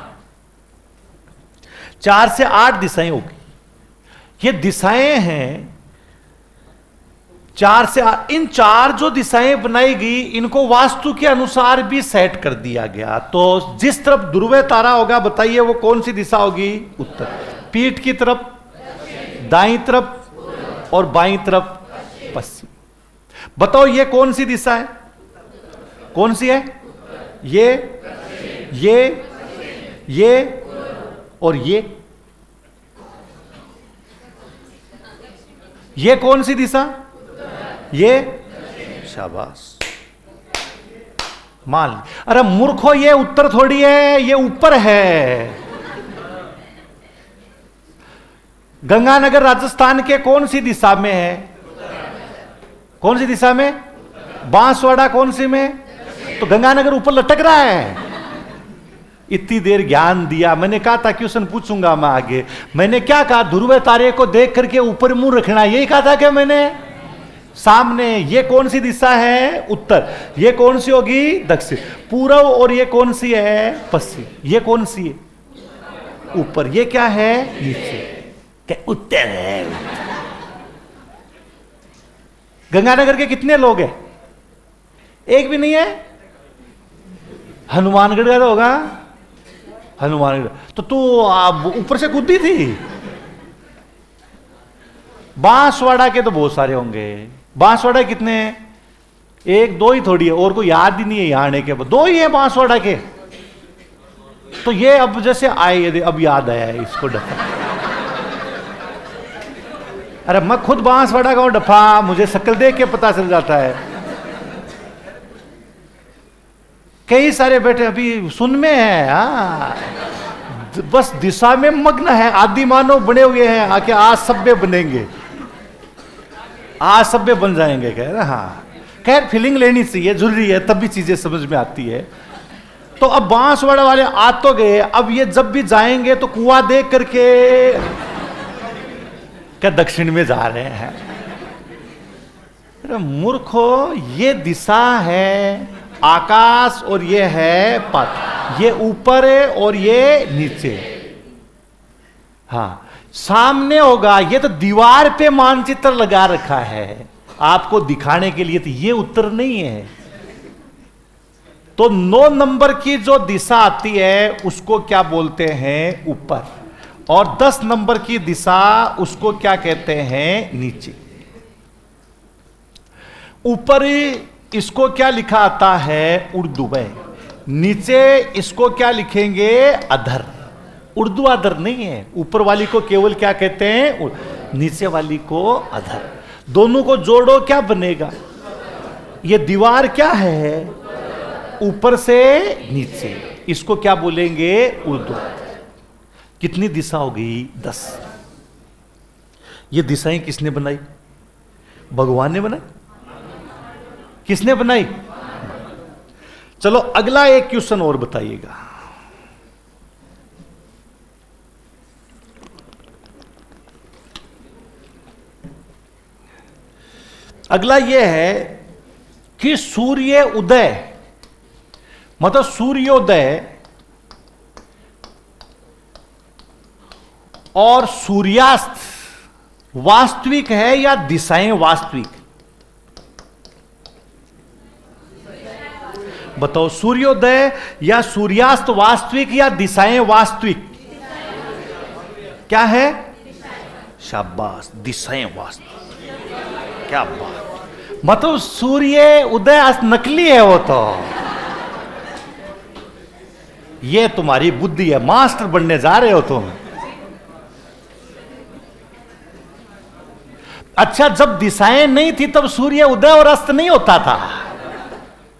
4 से 8 दिशाएं होगी। ये दिशाएं हैं 4 से 8। इन 4 जो दिशाएं बनाई गई इनको वास्तु के अनुसार भी सेट कर दिया गया। तो जिस तरफ ध्रुव तारा होगा बताइए वो कौन सी दिशा होगी? उत्तर। पीठ की तरफ दाईं तरफ और बाईं तरफ पश्चिम। बताओ ये कौन सी दिशा है? कौन सी है? ये और ये कौन सी दिशा? ये। शाबाश, मान ली। अरे मूर्खो, ये उत्तर थोड़ी है, ये ऊपर है। गंगानगर राजस्थान के कौन सी दिशा में है? कौन सी दिशा में? बांसवाड़ा कौन सी में? तो गंगानगर ऊपर लटक रहा है। इतनी देर ज्ञान दिया, मैंने कहा था क्वेश्चन पूछूंगा मैं आगे। मैंने क्या कहा? ध्रुव तारे को देख करके ऊपर मुंह रखना, यही कहा था क्या मैंने? सामने ये कौन सी दिशा है? उत्तर। ये कौन सी होगी? दक्षिण। पूर्व। और ये कौन सी है? पश्चिम। ये कौन सी है? ऊपर। ये क्या है? नीचे। क्या? उत्तर है। गंगानगर के कितने लोग हैं? एक भी नहीं है। हनुमानगढ़ का तो होगा। हनुमानगढ़ तो तू ऊपर से कूदी थी। बांसवाड़ा के तो बहुत सारे होंगे। बांसवाड़ा कितने हैं? 1 2 ही थोड़ी है, और कोई याद ही नहीं है यहाँ आने के बाद। 2 ही है बांसवाड़ा के। तो ये अब जैसे आए, यदि अब याद आया है इसको डफा। अरे मैं खुद बांसवाड़ा का हूं डफा, मुझे शक्ल देख के पता चल जाता है। कई सारे बैठे अभी सुन में है। हाँ, बस दिशा में मग्न है। आदि मानव बने हुए हैं, आके आज सभ्य बनेंगे, आज सभ्य बन जाएंगे। कह रहे हाँ, खैर फीलिंग लेनी चाहिए, जरूरी है, तब भी चीजें समझ में आती है। तो अब बांसवाड़ा वाले आ तो गए, अब ये जब भी जाएंगे तो कुआं देख करके क्या दक्षिण में जा रहे हैं। अरे मूर्खो, ये दिशा है आकाश और ये है पाताल। ये ऊपर है और ये नीचे। हाँ, सामने होगा। ये तो दीवार पे मानचित्र लगा रखा है आपको दिखाने के लिए, तो ये उत्तर नहीं है। तो 9 नंबर की जो दिशा आती है उसको क्या बोलते हैं? ऊपर। और 10 नंबर की दिशा उसको क्या कहते हैं? नीचे। ऊपर इसको क्या लिखा आता है? उर्दू में। नीचे इसको क्या लिखेंगे? अधर। उर्दू अधर नहीं है। ऊपर वाली को केवल क्या कहते हैं? नीचे वाली को अधर। दोनों को जोड़ो, क्या बनेगा? ये दीवार क्या है? ऊपर से नीचे। इसको क्या बोलेंगे? उर्दू। कितनी दिशा होगी? 10। ये दिशाएं किसने बनाई? भगवान ने बनाई। किसने बनाई? चलो अगला एक क्वेश्चन और बताइएगा। अगला यह है कि सूर्य उदय, मतलब सूर्योदय और सूर्यास्त वास्तविक है या दिशाएं वास्तविक? बताओ, सूर्योदय या सूर्यास्त वास्तविक या दिशाएं वास्तविक? क्या है? शाबाश, दिशाएं वास्तविक। क्या बात, मतलब सूर्य उदय अस्त नकली है वो तो। ये तुम्हारी बुद्धि है, मास्टर बनने जा रहे हो तुम। अच्छा, जब दिशाएं नहीं थी तब सूर्य उदय और अस्त नहीं होता था?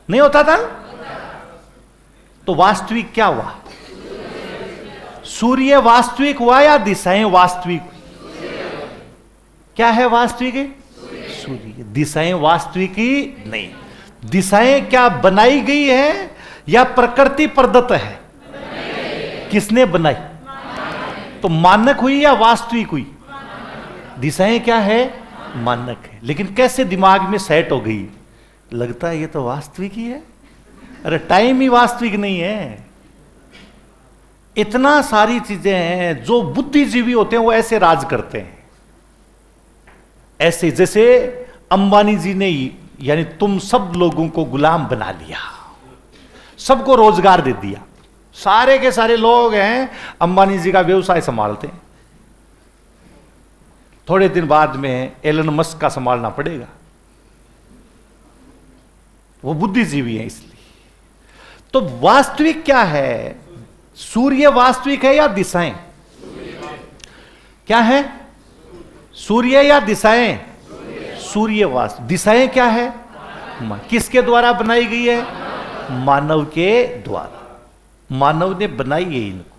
नहीं होता था। तो वास्तविक क्या हुआ? सूर्य वास्तविक हुआ या दिशाएं वास्तविक? क्या है वास्तविक? सूर्य। दिशाएं वास्तविक ही नहीं। दिशाएं क्या बनाई गई है या प्रकृति प्रदत्त है? किसने बनाई? तो मानक हुई या वास्तविक हुई? दिशाएं क्या है? मानक है। लेकिन कैसे दिमाग में सेट हो गई, लगता है ये तो वास्तविक ही है। अरे टाइम ही वास्तविक नहीं है। इतना सारी चीजें हैं। जो बुद्धिजीवी होते हैं वो ऐसे राज करते हैं, ऐसे जैसे अंबानी जी ने, यानी तुम सब लोगों को गुलाम बना लिया, सबको रोजगार दे दिया। सारे के सारे लोग हैं अंबानी जी का व्यवसाय संभालते हैं। थोड़े दिन बाद में एलन मस्क का संभालना पड़ेगा, वो बुद्धिजीवी है इसलिए। तो वास्तविक क्या है? सूर्य वास्तविक है या दिशाएं? क्या है? सूर्य या दिशाएं? सूर्य वास्तविक। दिशाएं क्या है? किसके द्वारा बनाई गई है? मानव के द्वारा। मानव ने बनाई है इनको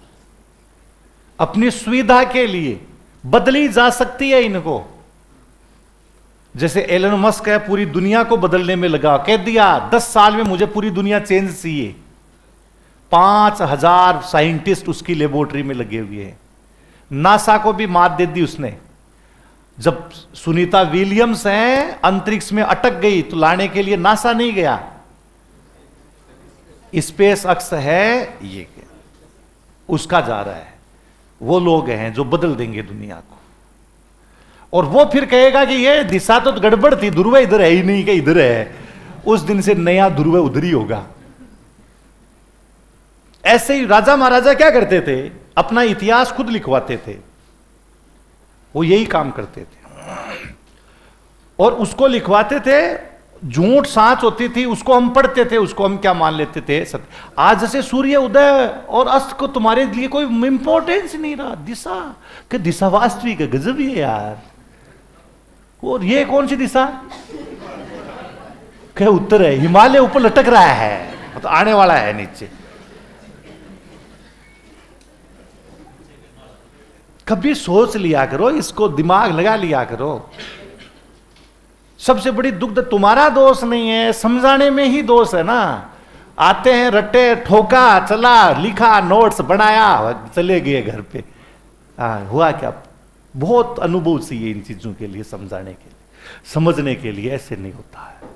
अपनी सुविधा के लिए। बदली जा सकती है इनको। जैसे एलन मस्क है, पूरी दुनिया को बदलने में लगा, कह दिया 10 साल में मुझे पूरी दुनिया चेंज चाहिए। 5000 साइंटिस्ट उसकी लेबोरेटरी में लगे हुए हैं। नासा को भी मात दे दी उसने। जब सुनीता विलियम्स हैं अंतरिक्ष में अटक गई तो लाने के लिए नासा नहीं गया, स्पेस एक्स है ये उसका जा रहा है। वो लोग हैं जो बदल देंगे दुनिया को। और वो फिर कहेगा कि ये दिशा तो गड़बड़ थी, ध्रुव इधर है ही नहीं कि इधर है। उस दिन से नया ध्रुव उधर ही होगा। ऐसे ही राजा महाराजा क्या करते थे? अपना इतिहास खुद लिखवाते थे। वो यही काम करते थे और उसको लिखवाते थे। झूठ सांच होती थी, उसको हम पढ़ते थे, उसको हम क्या मान लेते थे? सत्य। आज जैसे सूर्य उदय और अस्त को तुम्हारे लिए कोई इंपॉर्टेंस नहीं रहा। दिशा कि दिशा वास्तविक है, गजब ही है यार। और ये कौन सी दिशा? क्या उत्तर है? हिमालय ऊपर लटक रहा है, तो आने वाला है नीचे। कभी सोच लिया करो, इसको दिमाग लगा लिया करो। सबसे बड़ी दुग्ध तुम्हारा दोष नहीं है, समझाने में ही दोष है ना। आते हैं रट्टे, ठोका, चला, लिखा, नोट्स बनाया, चले गए घर पे। हुआ क्या? बहुत अनुभव चाहिए इन चीजों के लिए, समझाने के लिए, समझने के लिए। ऐसे नहीं होता है।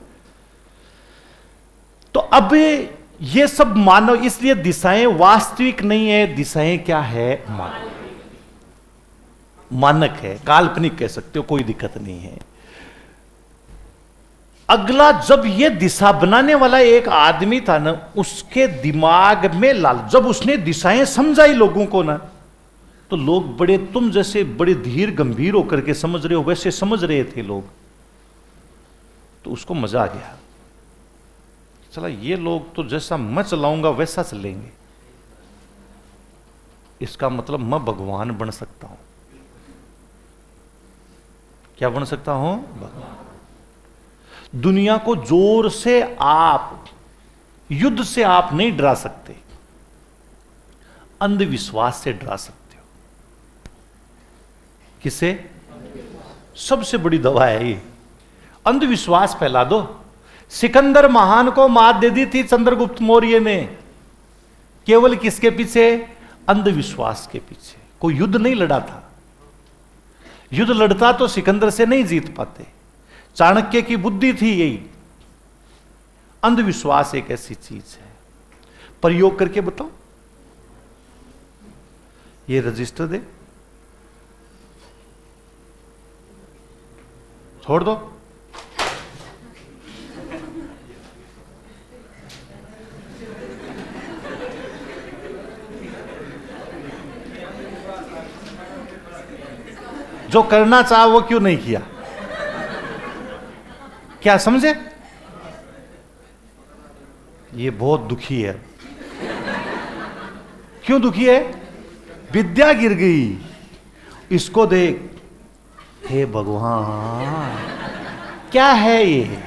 तो अब ये सब मानव, इसलिए दिशाएं वास्तविक नहीं है। दिशाएं क्या है? मानव, मानक है, काल्पनिक कह सकते हो, कोई दिक्कत नहीं है। अगला, जब ये दिशा बनाने वाला एक आदमी था ना, उसके दिमाग में जब उसने दिशाएं समझाई लोगों को ना, तो लोग बड़े, तुम जैसे बड़े धीर गंभीर होकर के समझ रहे हो वैसे समझ रहे थे लोग। तो उसको मजा आ गया, चला ये लोग तो जैसा मैं चलाऊंगा वैसा चलेंगे, इसका मतलब मैं भगवान बन सकता हूं। क्या बन सकता हूं? भगवान। दुनिया को जोर से आप, युद्ध से आप नहीं डरा सकते, अंधविश्वास से डरा सकते हो। किसे? सबसे बड़ी दवा है ये, अंधविश्वास फैला दो। सिकंदर महान को मात दे दी थी चंद्रगुप्त मौर्य ने, केवल किसके पीछे? अंधविश्वास के पीछे। कोई युद्ध नहीं लड़ा था। युद्ध लड़ता तो सिकंदर से नहीं जीत पाते। चाणक्य की बुद्धि थी यही। अंधविश्वास एक ऐसी चीज है, प्रयोग करके बताओ। ये रजिस्टर दे, छोड़ दो। जो करना चाहा वो क्यों नहीं किया? क्या समझे? ये बहुत दुखी है। क्यों दुखी है? विद्या गिर गई। इसको देख, हे भगवान क्या है ये?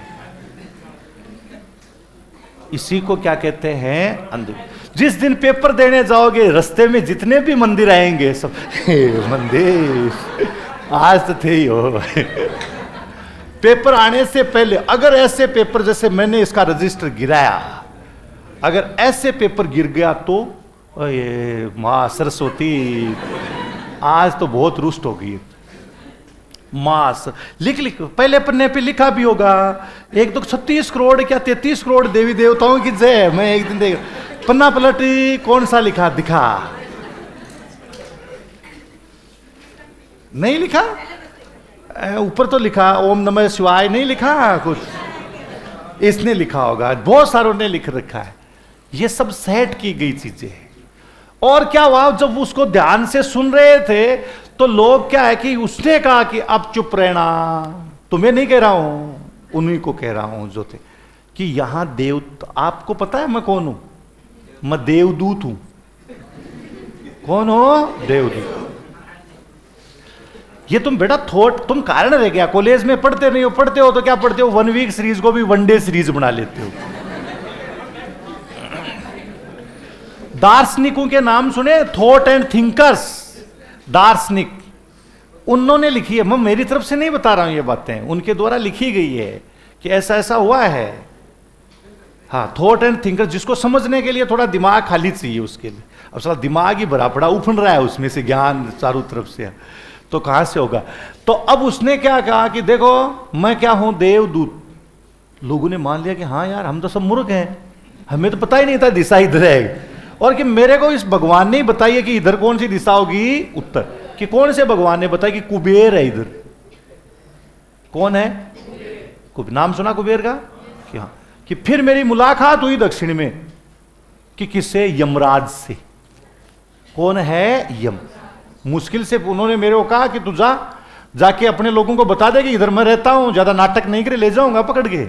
इसी को क्या कहते हैं? अंध। जिस दिन पेपर देने जाओगे रास्ते में जितने भी मंदिर आएंगे सब मंदिर आज तो थे ही हो। पेपर आने से पहले अगर ऐसे पेपर जैसे मैंने इसका रजिस्टर गिराया, अगर ऐसे पेपर गिर गया तो ये माँ सरस्वती आज तो बहुत रुष्ट हो गई। मास लिख लिख पहले पन्ने पे लिखा भी होगा, एक तो 36 करोड़ क्या 33 करोड़ देवी देवताओं की जय। मैं एक दिन देख पन्ना पलटी कौन सा लिखा दिखा, नहीं लिखा, ऊपर तो लिखा ओम नमः शिवाय, नहीं लिखा कुछ, इसने लिखा होगा, बहुत सारों ने लिख रखा है। ये सब सेट की गई चीजें हैं। और क्या हुआ जब उसको ध्यान से सुन रहे थे तो लोग क्या है कि उसने कहा कि अब चुप रहना, तुम्हें नहीं कह रहा हूं, उन्हीं को कह रहा हूं जो थे कि यहां देव, आपको पता है मैं कौन हूं? मैं देवदूत हूं। कौन हो? देवदूत। ये तुम बेटा थॉट तुम कारण रह गया, कॉलेज में पढ़ते नहीं हो, पढ़ते हो तो क्या पढ़ते हो, 1 वीक सीरीज को भी 1 डे सीरीज बना लेते हो। दार्शनिकों के नाम सुने, थॉट एंड थिंकर्स, दार्शनिक, उन्होंने लिखी है, मैं मेरी तरफ से नहीं बता रहा हूं ये बातें, उनके द्वारा लिखी गई है कि ऐसा ऐसा हुआ है। हाँ, थॉट एंड थिंकर, जिसको समझने के लिए थोड़ा दिमाग खाली चाहिए उसके लिए। अब साला दिमाग ही भरा पड़ा उफन रहा है उसमें से ज्ञान चारों तरफ से, तो कहां से होगा। तो अब उसने क्या कहा कि देखो मैं क्या हूं, देवदूत। लोगों ने मान लिया कि हाँ यार हम तो सब मूर्ख हैं, हमें तो पता ही नहीं था दिशा इधर है, और कि मेरे को इस भगवान ने ही बताइए कि इधर कौन सी दिशा होगी, उत्तर। कि कौन से भगवान ने बताया कि कुबेर है इधर। कौन है? नाम सुना कुबेर का? कि हाँ, कि फिर मेरी मुलाकात हुई दक्षिण में कि किससे? यमराज से। कौन है? यम। मुश्किल से उन्होंने मेरे को कहा कि तू जाके अपने लोगों को बता दे कि इधर मैं रहता हूं, ज्यादा नाटक नहीं करे, ले जाऊंगा पकड़ के।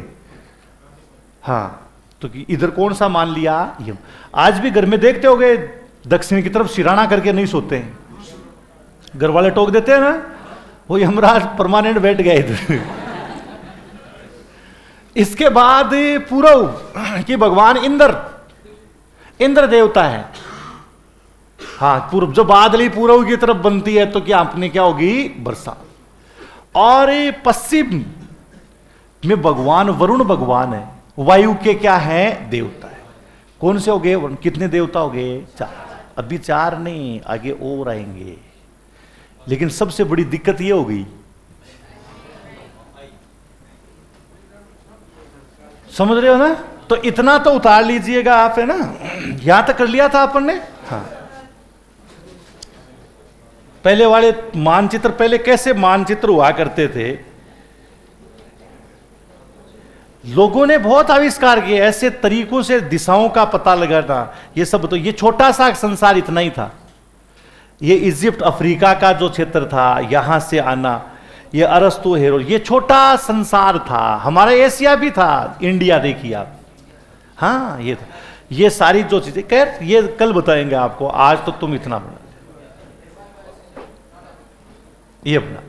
हाँ, तो कि इधर कौन सा मान लिया? यम। आज भी घर में देखते होगे दक्षिण की तरफ सिराना करके नहीं सोते हैं, घर वाले टोक देते हैं ना, वो यमराज परमानेंट बैठ गए इधर। इसके बाद पूर्व कि भगवान इंद्र देवता है। हाँ, पूर्व जो बादली पूर्व की तरफ बनती है तो क्या अपने क्या होगी? वर्षा। और पश्चिम में भगवान वरुण भगवान है, वायु के क्या है? देवता है। कौन से हो गए? कितने देवता हो गए? 4। अभी 4 नहीं, आगे और आएंगे। लेकिन सबसे बड़ी दिक्कत ये हो गई, समझ रहे हो ना? तो इतना तो उतार लीजिएगा आप, है ना? यहां तक कर लिया था अपन ने। हाँ, पहले वाले मानचित्र, पहले कैसे मानचित्र हुआ करते थे, लोगों ने बहुत आविष्कार किए ऐसे तरीकों से दिशाओं का पता लगाना। ये सब तो ये छोटा सा संसार इतना ही था। ये इजिप्ट अफ्रीका का जो क्षेत्र था, यहां से आना, ये अरस्तु हेरो, ये छोटा संसार था। हमारा एशिया भी था, इंडिया देखिए आप। हाँ, ये सारी जो चीजें, खैर ये कल बताएंगे आपको, आज तो तुम इतना बना ये अपना